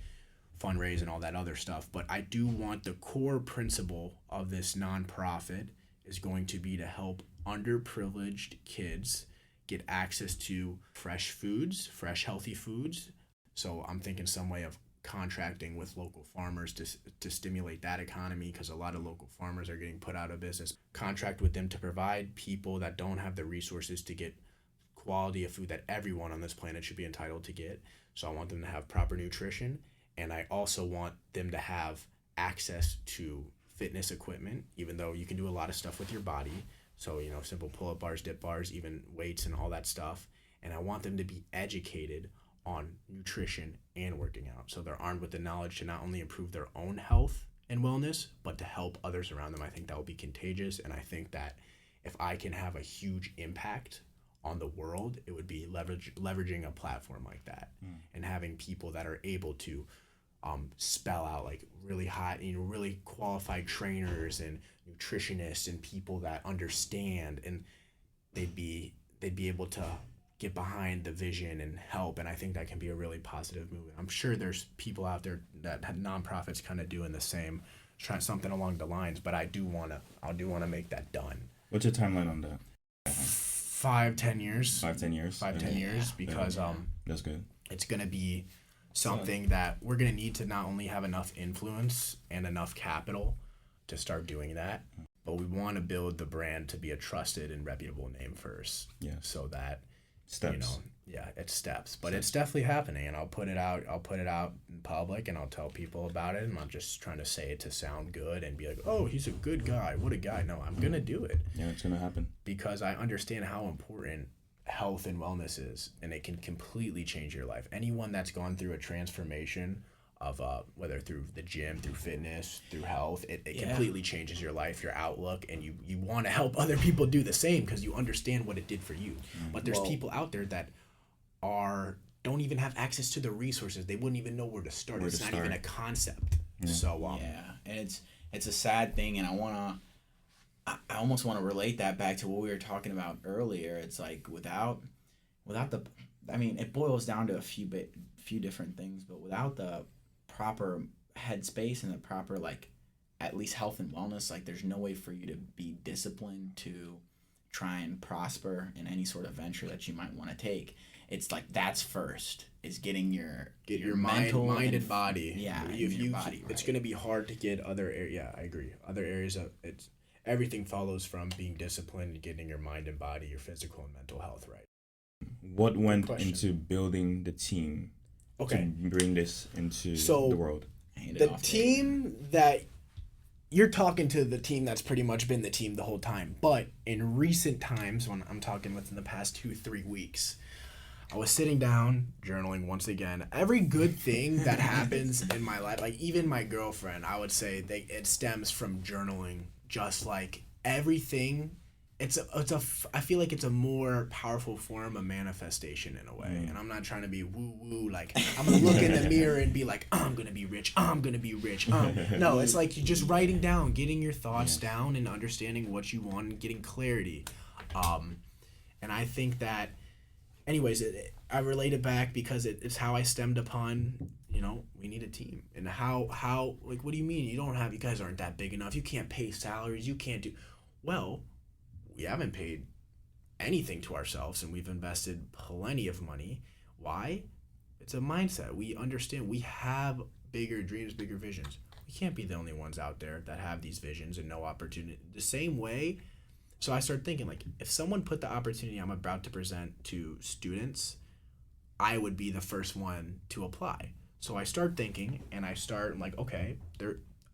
fundraise and all that other stuff. But I do want the core principle of this nonprofit is going to be to help underprivileged kids get access to fresh foods, fresh healthy foods. So I'm thinking some way of contracting with local farmers to stimulate that economy, because a lot of local farmers are getting put out of business. Contract with them to provide people that don't have the resources to get quality of food that everyone on this planet should be entitled to get. So I want them to have proper nutrition, and I also want them to have access to fitness equipment, even though you can do a lot of stuff with your body. So, simple pull-up bars, dip bars, even weights and all that stuff. And I want them to be educated on nutrition and working out. So they're armed with the knowledge to not only improve their own health and wellness, but to help others around them. I think that will be contagious. And I think that if I can have a huge impact on the world, it would be leveraging a platform like that and having people that are able to spell out like really hot, really qualified trainers and nutritionists and people that understand, and they'd be able to get behind the vision and help. And I think that can be a really positive movement. I'm sure there's people out there that have nonprofits kind of doing the same, trying something along the lines, but I do want to make that done. What's your timeline on that? 5-10 years. 5-10 years. 5-10 years, because that's good. It's going to be something that we're going to need to not only have enough influence and enough capital to start doing that, but we want to build the brand to be a trusted and reputable name first. Yeah. So that steps. It's steps, but it's definitely happening, and I'll put it out in public, and I'll tell people about it. I'm not just trying to say it to sound good and be like, oh, he's a good guy, what a guy. No, I'm going to do it. Yeah, it's going to happen. Because I understand how important health and wellness is, and it can completely change your life. Anyone that's gone through a transformation of whether through the gym, through fitness, through health, it completely changes your life, your outlook, and you want to help other people do the same because you understand what it did for you. But there's people out there that don't even have access to the resources. They wouldn't even know where to start. It's not even a concept. Yeah. So and it's a sad thing, and I almost want to relate that back to what we were talking about earlier. It's like without the, it boils down to a few different things, but without the proper headspace and the proper, like, at least health and wellness, like, there's no way for you to be disciplined to try and prosper in any sort of venture that you might want to take. It's like that's first is getting your mental mind and body. Yeah, your body. Right. It's going to be hard to get other areas. Yeah, I agree. Other areas of it's everything follows from being disciplined and getting your mind and body, your physical and mental health right. What went into building the team to bring this into the world? The team that you're talking to, the team that's pretty much been the team the whole time. But in recent times, when I'm talking within the past 2-3 weeks, I was sitting down, journaling once again. Every good thing that happens in my life, like even my girlfriend, I would say it stems from journaling. Just like everything, I feel like it's a more powerful form of manifestation in a way. And I'm not trying to be woo-woo, like I'm going to look in the mirror and be like, I'm going to be rich, I'm going to be rich. No, it's like you're just writing down, getting your thoughts down and understanding what you want and getting clarity. And I think that, anyways, I relate it back because it's how I stemmed upon, we need a team. And how like, what do you mean? You guys aren't that big enough. You can't pay salaries. You can't do, well, we haven't paid anything to ourselves, and we've invested plenty of money. Why? It's a mindset. We understand we have bigger dreams, bigger visions. We can't be the only ones out there that have these visions and no opportunity. The same way, so I started thinking, like, if someone put the opportunity I'm about to present to students, I would be the first one to apply. So I start thinking, and I'm like, okay,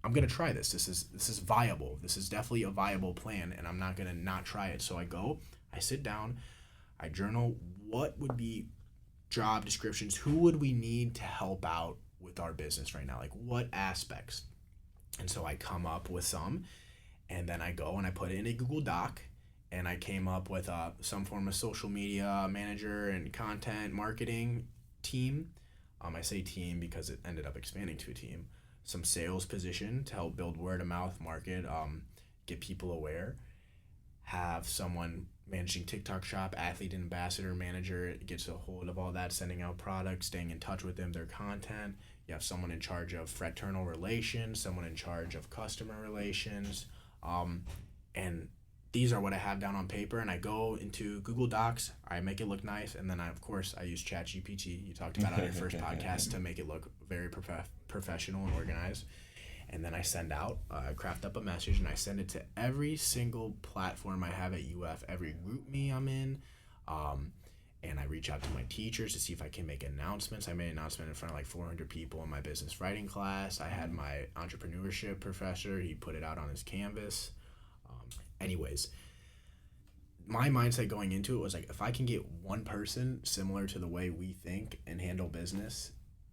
I'm going to try this. This is viable. This is definitely a viable plan, and I'm not going to not try it. So I sit down, I journal what would be job descriptions, who would we need to help out with our business right now, like what aspects. And so I come up with some, and then I go and I put it in a Google Doc, and I came up with some form of social media manager and content marketing team. I say team because it ended up expanding to a team. Some sales position to help build word of mouth market, get people aware. Have someone managing TikTok shop, athlete ambassador manager, gets a hold of all that, sending out products, staying in touch with them, their content. You have someone in charge of fraternal relations, someone in charge of customer relations, and these are what I have down on paper, and I go into Google Docs, I make it look nice, and then I use ChatGPT, you talked about on your first podcast, to make it look very professional and organized. And then I send out, craft up a message, and I send it to every single platform I have at UF, every group me I'm in, and I reach out to my teachers to see if I can make announcements. I made an announcement in front of like 400 people in my business writing class. I had my entrepreneurship professor, he put it out on his Canvas. Anyways, my mindset going into it was like, if I can get one person similar to the way we think and handle business,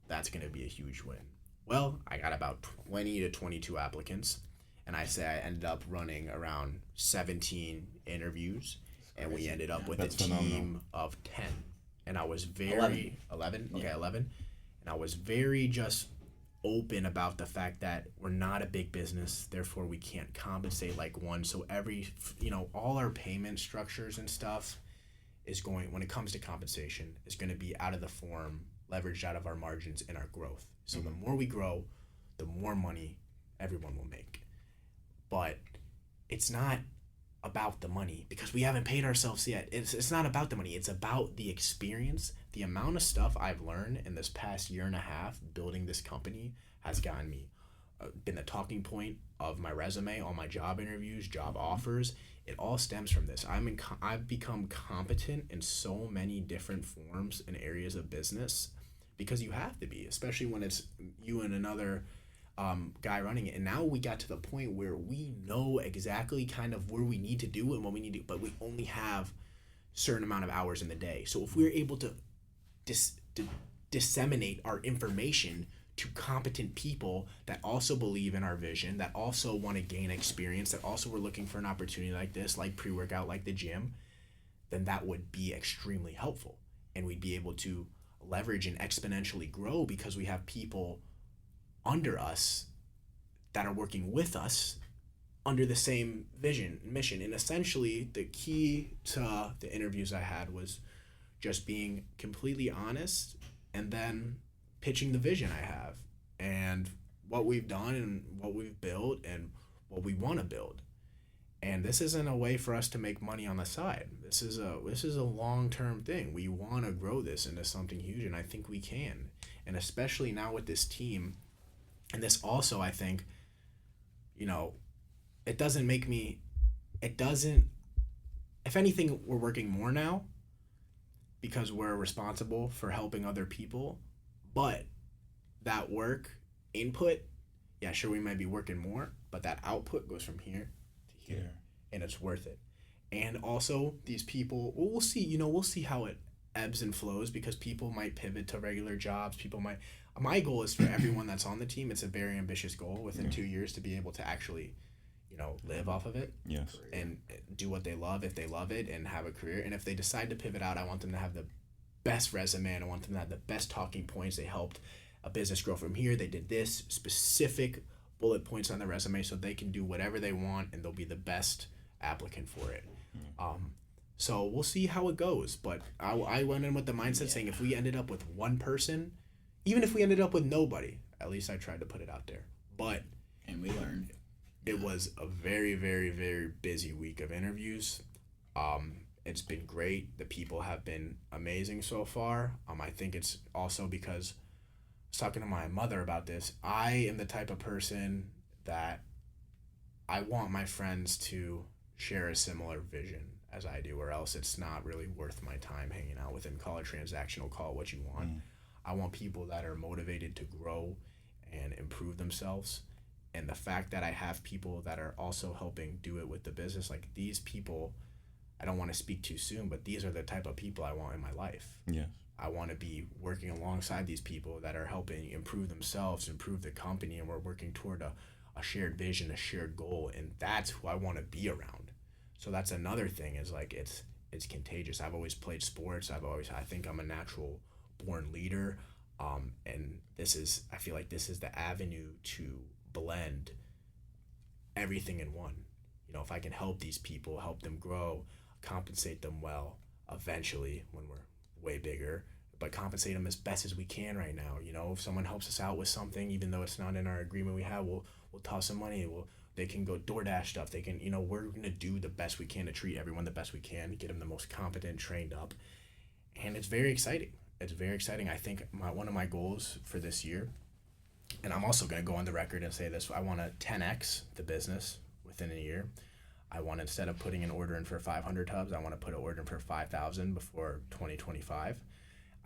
that's going to be a huge win. Well, I got about 20 to 22 applicants, and I ended up running around 17 interviews, and we ended up with a team of 10. And I was very 11. Okay, 11. And I was very just open about the fact that we're not a big business, therefore we can't compensate like one. So all our payment structures and stuff is going, when it comes to compensation, is going to be out of the form, leveraged out of our margins and our growth. So the more we grow, the more money everyone will make. But it's not about the money, because we haven't paid ourselves yet. It's not about the money. It's about the experience. The amount of stuff I've learned in this past year and a half building this company has gotten me, been the talking point of my resume, all my job interviews, job offers. It all stems from this. I've become competent in so many different forms and areas of business, because you have to be, especially when it's you and another guy running it. And now we got to the point where we know exactly kind of where we need to do and what we need to do, but we only have a certain amount of hours in the day. So if we're able to disseminate our information to competent people that also believe in our vision, that also want to gain experience, that also were looking for an opportunity like this, like pre-workout, like the gym, then that would be extremely helpful. And we'd be able to leverage and exponentially grow, because we have people under us that are working with us under the same vision and mission. And essentially the key to the interviews I had was just being completely honest, and then pitching the vision I have and what we've done and what we've built and what we want to build. And this isn't a way for us to make money on the side. This is a long-term thing. We want to grow this into something huge, and I think we can. And especially now with this team, and this also, I think, it doesn't, if anything, we're working more now because we're responsible for helping other people. But that work input, yeah, sure, we might be working more, but that output goes from here to here, and it's worth it. And also, these people, we'll see how it ebbs and flows, because people might pivot to regular jobs. My goal is for everyone that's on the team, it's a very ambitious goal within 2 years to be able to actually, live off of it. Yes. And do what they love if they love it, and have a career. And if they decide to pivot out, I want them to have the best resume, and I want them to have the best talking points. They helped a business grow from here. They did this, specific bullet points on their resume, so they can do whatever they want, and they'll be the best applicant for it. So we'll see how it goes. But I went in with the mindset saying, if we ended up with one person, even if we ended up with nobody, at least I tried to put it out there. And we learned. It was a very, very, very busy week of interviews. It's been great. The people have been amazing so far. I think it's also because I was talking to my mother about this. I am the type of person that I want my friends to share a similar vision as I do, or else it's not really worth my time hanging out with them. Call it transactional, call it what you want. I want people that are motivated to grow and improve themselves. And the fact that I have people that are also helping do it with the business, like these people, I don't want to speak too soon, but these are the type of people I want in my life. Yeah. I want to be working alongside these people that are helping improve themselves, improve the company, and we're working toward a shared vision, a shared goal, and that's who I want to be around. So that's another thing, is like it's contagious. I've always played sports. I think I'm a natural born leader. And I feel like this is the avenue to blend everything in one. You know, if I can help these people, help them grow, compensate them well, eventually when we're way bigger, but compensate them as best as we can right now. You know, if someone helps us out with something, even though it's not in our agreement we have, we'll toss some money. They can go DoorDash stuff. They can, you know, we're going to do the best we can to treat everyone the best we can, get them the most competent, trained up. And it's very exciting. It's very exciting. I think one of my goals for this year, and I'm also going to go on the record and say this, I want to 10x the business within a year. I want, instead of putting an order in for 500 tubs, I want to put an order in for 5,000 before 2025.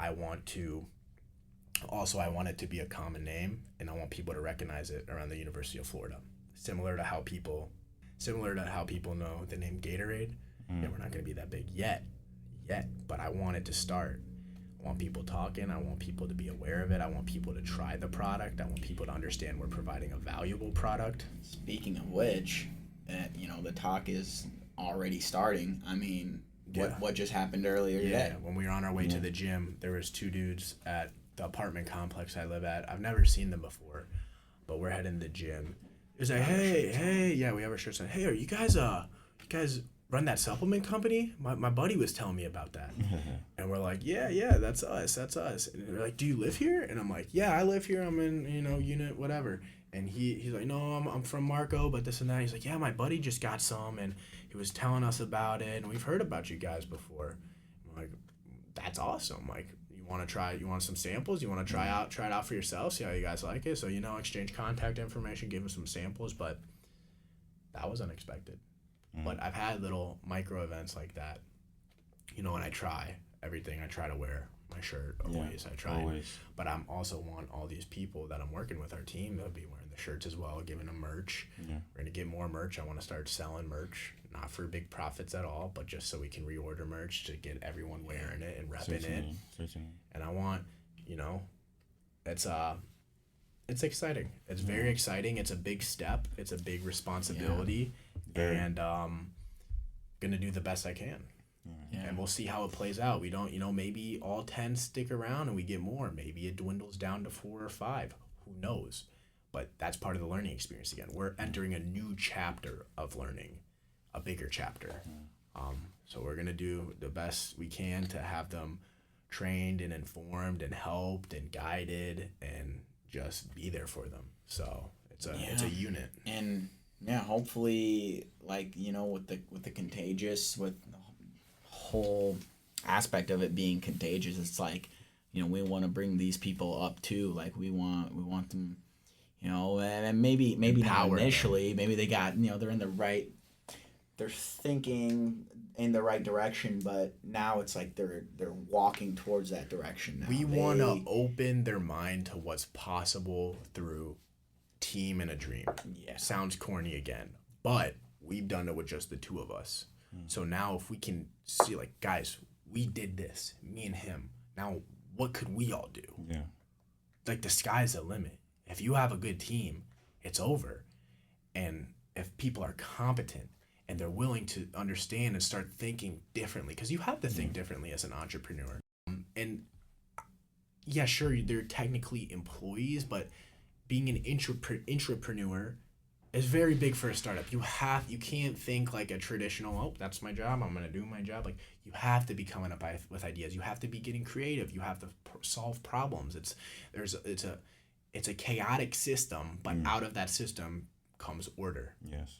I want it to be a common name, and I want people to recognize it around the University of Florida. Similar to how people know the name Gatorade. Yeah, we're not going to be that big yet, but I want it to start. I want people talking. I want people to be aware of it. I want people to try the product. I want people to understand we're providing a valuable product. Speaking of which, you know, the talk is already starting. I mean, what just happened earlier today? When we were on our way to the gym, there was 2 dudes at the apartment complex I live at. I've never seen them before, but we're heading to the gym. It's like, hey, yeah, we have our shirts on. Hey, are you guys run that supplement company? My buddy was telling me about that. And we're like, yeah, that's us. And they're like, do you live here? And I'm like, yeah, I live here. I'm in, you know, unit whatever. And he's like, no, I'm from Marco, but this and that. He's like, yeah, my buddy just got some, and he was telling us about it, and we've heard about you guys before. I'm like, that's awesome. Like, you want some samples? You want to try it out for yourself, see how you guys like it? So, you know, exchange contact information, give them some samples, but that was unexpected. But I've had little micro events like that, you know, and I try everything. I try to wear my shirt always. I try. Always. But I also want all these people that I'm working with, our team, they'll be wearing the shirts as well, giving them merch. Yeah. We're going to get more merch. I want to start selling merch, not for big profits at all, but just so we can reorder merch to get everyone wearing it and repping it. Certainly. And I want, you know, it's exciting. It's very exciting. It's a big step. It's a big responsibility. And gonna do the best I can. And we'll see how it plays out. We don't, you know, maybe all 10 stick around and we get more. Maybe it dwindles down to 4 or 5. Who knows? But that's part of the learning experience again. We're entering a new chapter of learning, a bigger chapter. So we're gonna do the best we can to have them trained and informed and helped and guided and just be there for them. So it's a unit. And yeah, hopefully, like, you know, with the contagious, with the whole aspect of it being contagious, it's like, you know, we want to bring these people up too. Like, we want them, you know, and maybe not initially, maybe they got, you know, they're thinking in the right direction, but now it's like they're walking towards that direction now. We want to open their mind to what's possible through team and a dream. Yeah. Sounds corny again, but we've done it with just the 2 of us. So now if we can see, like, guys, we did this, me and him. Now, what could we all do? Yeah. Like, the sky's the limit. If you have a good team, it's over. And if people are competent and they're willing to understand and start thinking differently, because you have to think differently as an entrepreneur. And yeah, sure, they're technically employees, but being an intrapreneur is very big for a startup. You can't think like a traditional, oh, that's my job, I'm going to do my job. Like, you have to be coming up with ideas. You have to be getting creative. You have to solve problems. It's a chaotic system, but out of that system comes order. Yes.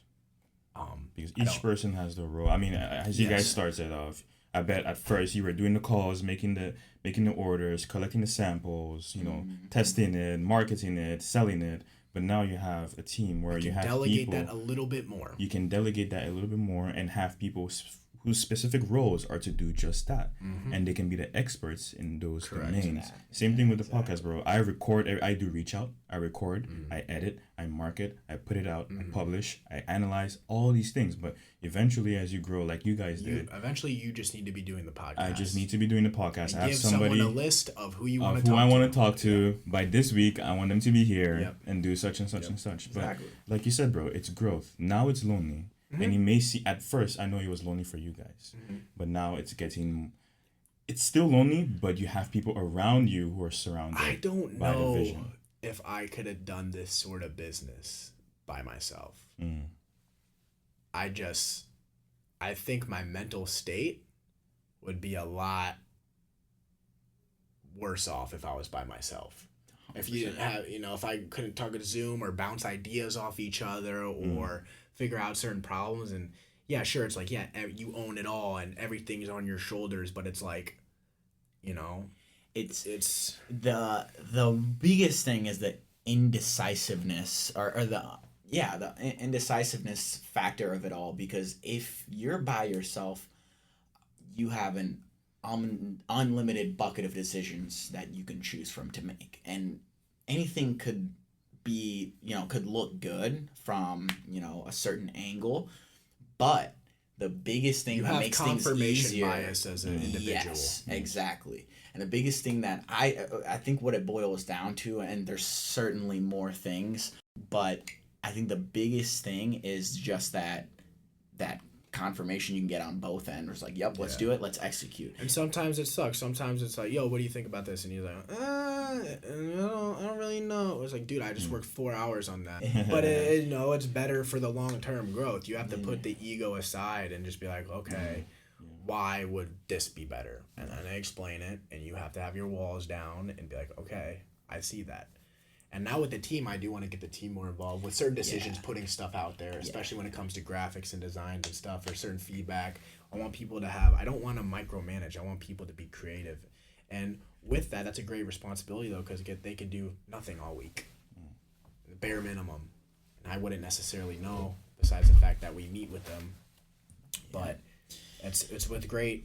Because each person has their role. I mean, as you guys started off, I bet at first you were doing the calls, making the orders, collecting the samples, you know, testing it, marketing it, selling it. But now you have a team where you have delegate that a little bit more. You can delegate that a little bit more and have people whose specific roles are to do just that. And they can be the experts in those domains. Same thing with the podcast, bro. I do reach out, I record, I edit, I market, I put it out, I publish, I analyze, all these things. But eventually, as you grow, like you guys did, eventually you just need to be doing the podcast. I just need to be doing the podcast. And I have give somebody someone a list of who you want to talk to. I want to talk to. By this week, I want them to be here and do such and such and such. Exactly. But like you said, bro, it's growth. Now it's lonely. And you may see, at first, I know it was lonely for you guys. But now it's getting it's still lonely, but you have people around you who are surrounded. I don't by the know vision. if I could have done this sort of business by myself. I think my mental state would be a lot worse off if I was by myself. 100%. If you didn't have, if I couldn't talk to Zoom or bounce ideas off each other or figure out certain problems. And yeah, sure, it's like, yeah, you own it all and everything's on your shoulders, but it's like, it's the biggest thing is the indecisiveness or the indecisiveness factor of it all, because if you're by yourself, you have an unlimited bucket of decisions that you can choose from to make, and anything could be, could look good from, a certain angle, but the biggest thing that makes things easier, bias as an individual. Yes, exactly. And the biggest thing that I think what it boils down to, and there's certainly more things, but I think the biggest thing is just that confirmation you can get on both ends. It's like, yep, let's do it, let's execute. And sometimes it sucks. Sometimes it's like, yo, what do you think about this? And you're like, I don't really know. It's like, dude, I just worked 4 hours on that. But it's better for the long-term growth. You have to put the ego aside and just be like, okay, why would this be better? And then I explain it, and you have to have your walls down and be like, okay, I see that. And now with the team, I do want to get the team more involved with certain decisions, putting stuff out there, especially when it comes to graphics and designs and stuff, or certain feedback. I want people to I don't want to micromanage. I want people to be creative. And with that, that's a great responsibility, though, because they can do nothing all week. The bare minimum. And I wouldn't necessarily know, besides the fact that we meet with them. But it's with great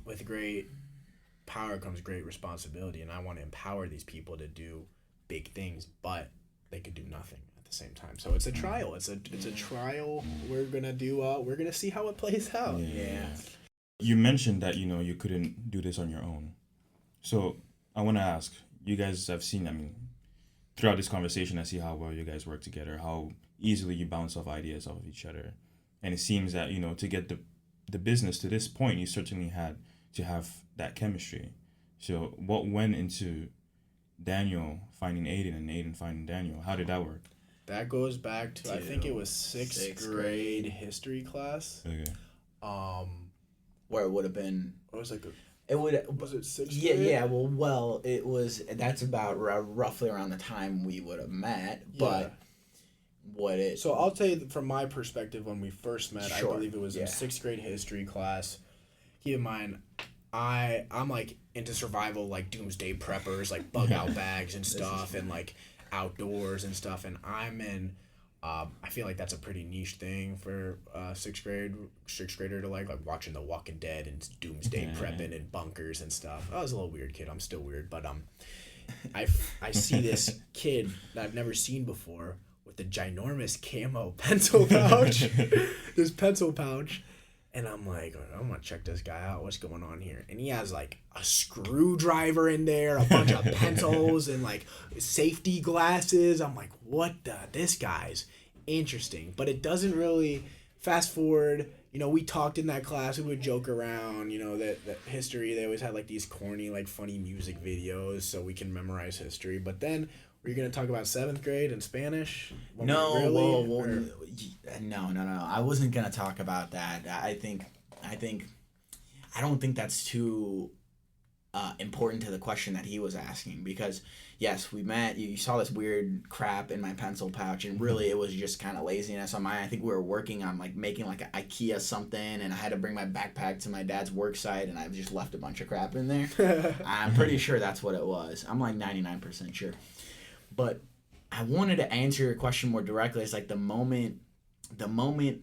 power comes great responsibility, and I want to empower these people to do big things, but they could do nothing at the same time. So it's a trial. It's a trial. We're gonna see how it plays out. Yeah. You mentioned that you couldn't do this on your own. So I want to ask you guys. I've seen. Throughout this conversation, I see how well you guys work together, how easily you bounce off ideas off of each other, and it seems that to get the business to this point, you certainly had to have that chemistry. So what went into Daniel finding Aidan and Aidan finding Daniel? How did that work? That goes back to I think it was sixth grade history class. Okay. Where it would have been. It was like was it sixth grade? Yeah. Well, it was. That's about roughly around the time we would have met. But So I'll tell you from my perspective when we first met. Sure. I believe it was in sixth grade history class. Keep in mind, I'm like into survival, like doomsday preppers, like bug out bags and stuff, and like outdoors and stuff. And I'm in. I feel like that's a pretty niche thing for sixth grader to like watching The Walking Dead and doomsday prepping and bunkers and stuff. I was a little weird kid. I'm still weird, but I see this kid that I've never seen before with the ginormous camo pencil pouch. This pencil pouch. And I'm like, I'm going to check this guy out. What's going on here? And he has like a screwdriver in there, a bunch of pencils, and like safety glasses. I'm like, this guy's interesting. But it doesn't really, fast forward, we talked in that class. We would joke around, that history, they always had like these corny, like funny music videos so we can memorize history. But then were you going to talk about 7th grade and Spanish? No. I wasn't going to talk about that. I don't think that's too important to the question that he was asking, because yes, we met. You saw this weird crap in my pencil pouch, and really it was just kind of laziness on mine. I think we were working on like making like an IKEA something, and I had to bring my backpack to my dad's work site, and I just left a bunch of crap in there. I'm pretty sure that's what it was. I'm like 99% sure. But I wanted to answer your question more directly. It's like the moment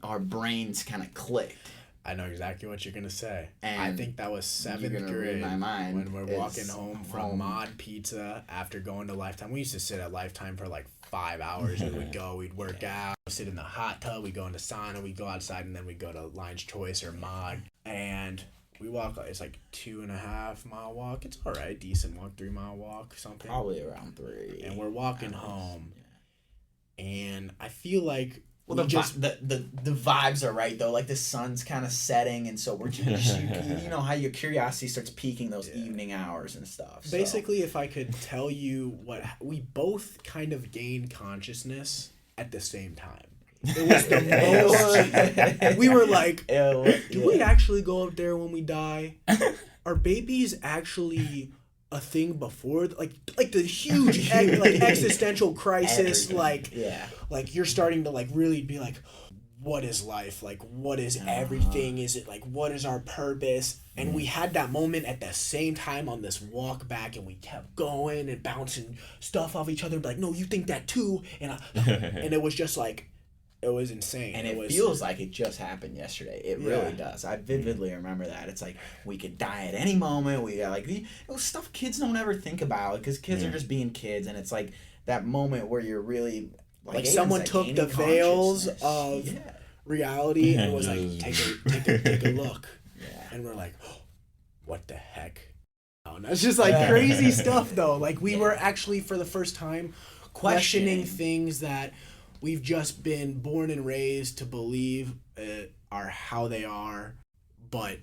our brains kind of clicked. I know exactly what you're going to say. And I think that was 7th grade my mind when we're walking home from Mod Pizza after going to Lifetime. We used to sit at Lifetime for like 5 hours. We would go, we'd work out, sit in the hot tub, we'd go into sauna, we'd go outside, and then we'd go to Lion's Choice or Mod. And we walk, it's like 2.5 mile walk. It's all right, decent walk, 3 mile walk, something. Probably around 3. And we're walking home. Yeah. And I feel like Well, the vibes are right though. Like the sun's kind of setting, and so we're just, you know how your curiosity starts peaking those evening hours and stuff. So. Basically, if I could tell you what we both kind of gained consciousness at the same time. It was the most. We were like, do we actually go up there when we die? Are babies actually a thing before, like the huge like existential crisis, like you're starting to like really be like, what is life, like what is everything, is it like what is our purpose? And we had that moment at the same time on this walk back, and we kept going and bouncing stuff off each other, like, no, you think that too, and and it was just like, it was insane. And it feels like it just happened yesterday. It really does. I vividly remember that. It's like we could die at any moment. It was stuff kids don't ever think about because kids are just being kids. And it's like that moment where you're really like someone took the veils of reality and was like, take a look. And we're like, oh, what the heck? Oh, no, it's just like crazy stuff though. Like we were actually for the first time questioning things that we've just been born and raised to believe are how they are, but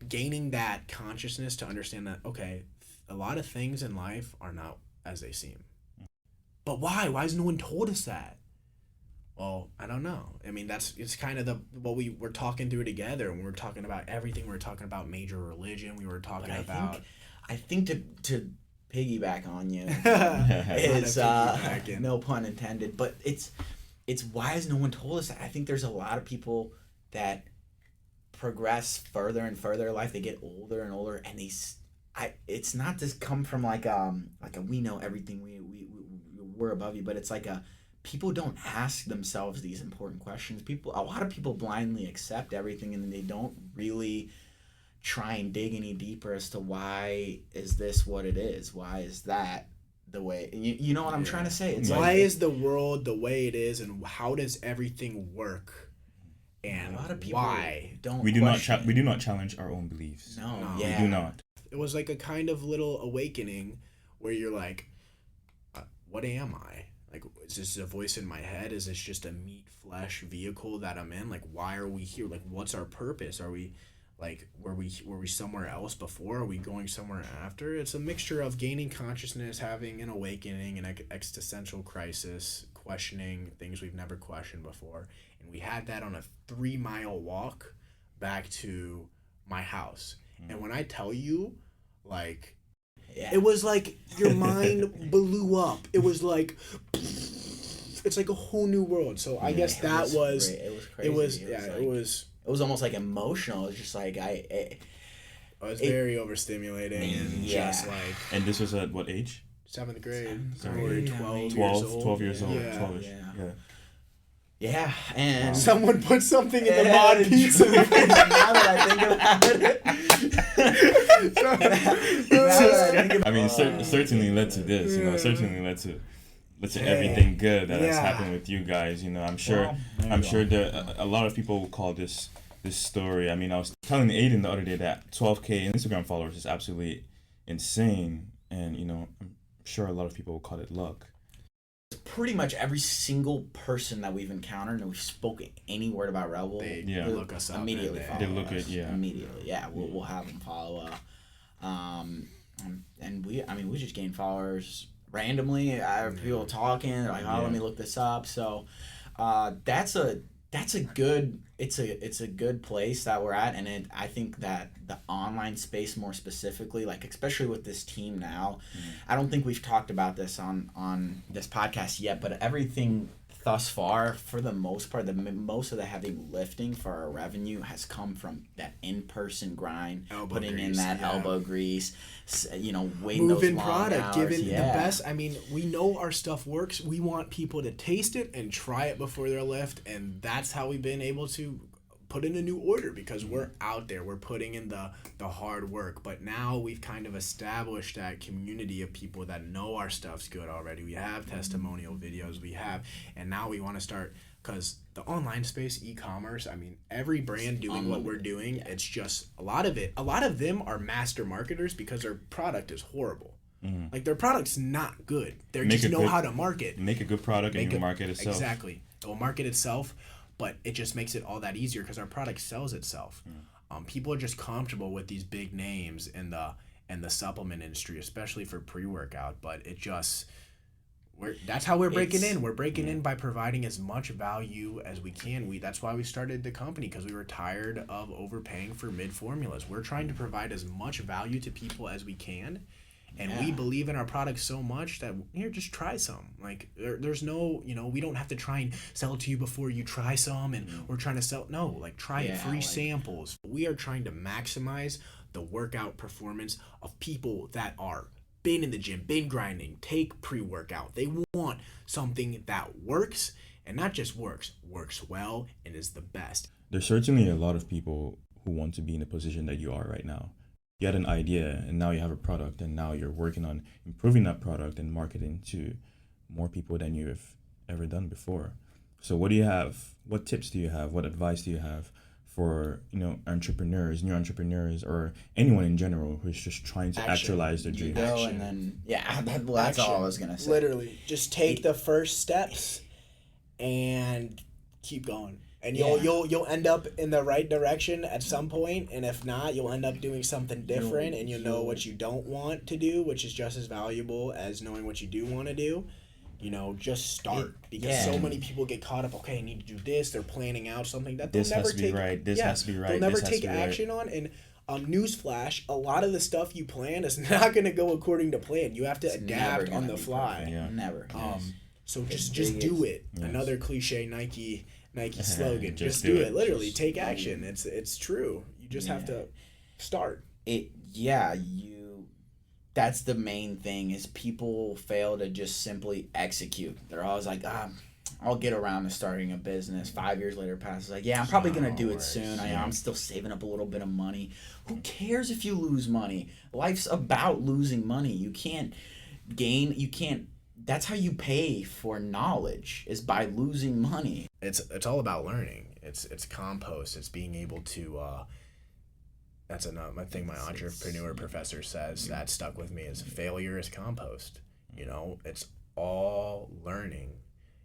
gaining that consciousness to understand that, okay, a lot of things in life are not as they seem. But why? Why has no one told us that? Well, I don't know. I mean, it's kind of what we were talking through together, and we were talking about everything. We were talking about major religion. We were talking about... I think to piggyback on you is no pun intended, but it's why has no one told us that? I think there's a lot of people that progress further and further in life. They get older and older, and it's not just come from like a we know everything, we're above you, but it's like people don't ask themselves these important questions. A lot of people blindly accept everything, and they don't really try and dig any deeper as to why is this what it is? Why is that the way? You know what I'm trying to say? It's why is the world the way it is, and how does everything work? And a lot of people don't. We do not challenge our own beliefs. No, we do not. It was like a kind of little awakening where you're like, what am I? Like, is this a voice in my head? Is this just a meat flesh vehicle that I'm in? Like, why are we here? Like, what's our purpose? Are we like, were we somewhere else before? Are we going somewhere after? It's a mixture of gaining consciousness, having an awakening, an existential crisis, questioning things we've never questioned before. And we had that on a 3-mile walk back to my house. And when I tell you, like, it was like your mind blew up. It was like, it's like a whole new world. So I guess that was, it was crazy. It was almost like emotional. It was just like it was very overstimulating and just like. And this was at what age? 7th grade. 12 years old. Yeah, and someone put something in the mod pizza. Now that I think about it. I mean, certainly led to this. You know, certainly led to everything good that has happened with you guys. You know, I'm sure there a lot of people will call this story. I mean, I was telling Aidan the other day that 12K Instagram followers is absolutely insane, and you know, I'm sure a lot of people will call it luck. Pretty much every single person that we've encountered and we've spoken any word about Rebel, they look us up immediately. Immediately, we'll have them follow up. And we just gain followers randomly. I have people talking. They're like, let me look this up. So, that's a good. It's a good place that we're at, and I think that the online space more specifically, like especially with this team now, I don't think we've talked about this on this podcast yet, but everything thus far, for the most part, most of the heavy lifting for our revenue has come from that in-person grind, elbow grease, you know, waiting moving those long product, hours. giving the best. I mean, we know our stuff works. We want people to taste it and try it before their lift, and that's how we've been able to put in a new order, because we're out there, we're putting in the hard work. But now we've kind of established that community of people that know our stuff's good already. We have testimonial videos, and now we want to start, because the online space, e-commerce, I mean, every brand doing what we're doing, it's just a lot of them are master marketers because their product is horrible. Like their product's not good. They Make just a know good- how to market. Make a good product and you market itself. Exactly. It will market itself, but it just makes it all that easier because our product sells itself. People are just comfortable with these big names in the supplement industry, especially for pre-workout. But it just that's how we're breaking in. We're breaking in by providing as much value as we can. That's why we started the company, because we were tired of overpaying for mid formulas. We're trying to provide as much value to people as we can. And we believe in our products so much that here, just try some. Like there's no, we don't have to try and sell it to you before you try some, and we're trying to sell. No, like try it, free samples. We are trying to maximize the workout performance of people that are been in the gym, been grinding, take pre-workout. They want something that works, and not just works well, and is the best. There's certainly a lot of people who want to be in the position that you are right now. You had an idea and now you have a product, and now you're working on improving that product and marketing to more people than you've ever done before. So what do you have? What tips do you have? What advice do you have for, entrepreneurs, new entrepreneurs, or anyone in general who's just trying to actualize their dreams? And then, that's all I was going to say. Literally, just take the first steps and keep going. And you'll end up in the right direction at some point, and if not, you'll end up doing something different, and you'll know what you don't want to do, which is just as valuable as knowing what you do want to do. Just start, because so many people get caught up. Okay, I need to do this. They're planning out something that they'll never take. This has to be right. They'll never take action on. And newsflash: a lot of the stuff you plan is not going to go according to plan. You have to adapt on the fly. Never. So just do it. Yes. Another cliche Nike slogan. Just do it. Literally, take action. It's true. You just have to start. That's the main thing, is people fail to just simply execute. They're always like, I'll get around to starting a business. 5 years later passes, like, I'm probably going to do it soon. I'm still saving up a little bit of money. Who cares if you lose money? Life's about losing money. You can't that's how you pay for knowledge, is by losing money. It's all about learning. It's compost. It's being able to that's another thing my entrepreneur professor says that stuck with me, is failure is compost. It's all learning.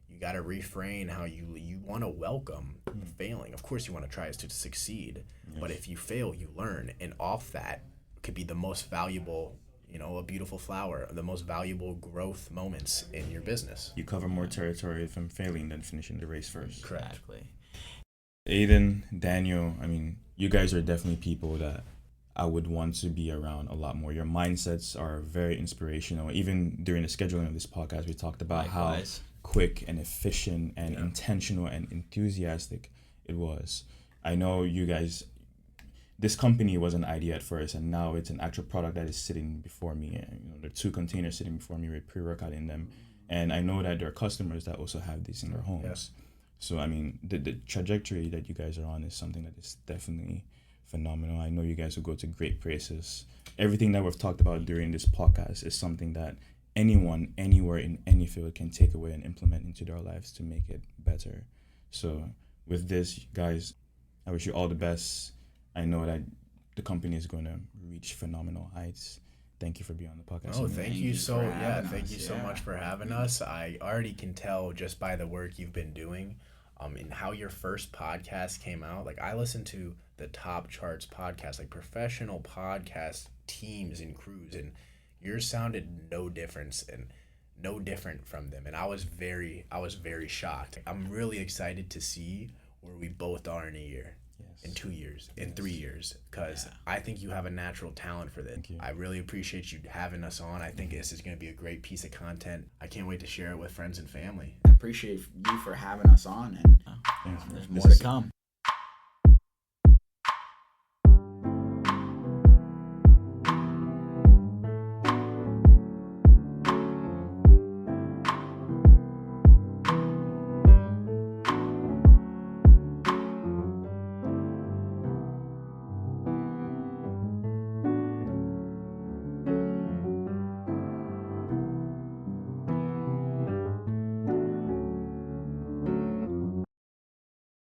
You got to refrain how you want to welcome failing. Of course you want to try to succeed, but if you fail, you learn, and off that could be the most valuable, a beautiful flower, the most valuable growth moments in your business. You cover more territory from failing than finishing the race first. Correctly. Aidan, Daniel, you guys are definitely people that I would want to be around a lot more. Your mindsets are very inspirational. Even during the scheduling of this podcast, we talked about how quick and efficient and intentional and enthusiastic it was. I know you guys, this company was an idea at first, and now it's an actual product that is sitting before me. There are 2 containers sitting before me with pre-workout in them. And I know that there are customers that also have these in their homes. Yes. So, the trajectory that you guys are on is something that is definitely phenomenal. I know you guys will go to great places. Everything that we've talked about during this podcast is something that anyone, anywhere, in any field can take away and implement into their lives to make it better. So, with this, guys, I wish you all the best. I know that the company is going to reach phenomenal heights. Thank you for being on the podcast. Oh, thank you so much for having us. I already can tell just by the work you've been doing, and how your first podcast came out. Like, I listened to the top charts podcast, like professional podcast teams and crews, and yours sounded no different from them. And I was very shocked. I'm really excited to see where we both are in a year. In 2 years, in 3 years, because I think you have a natural talent for this. I really appreciate you having us on. I think this is going to be a great piece of content. I can't wait to share it with friends and family. I appreciate you for having us on, and there's more to come.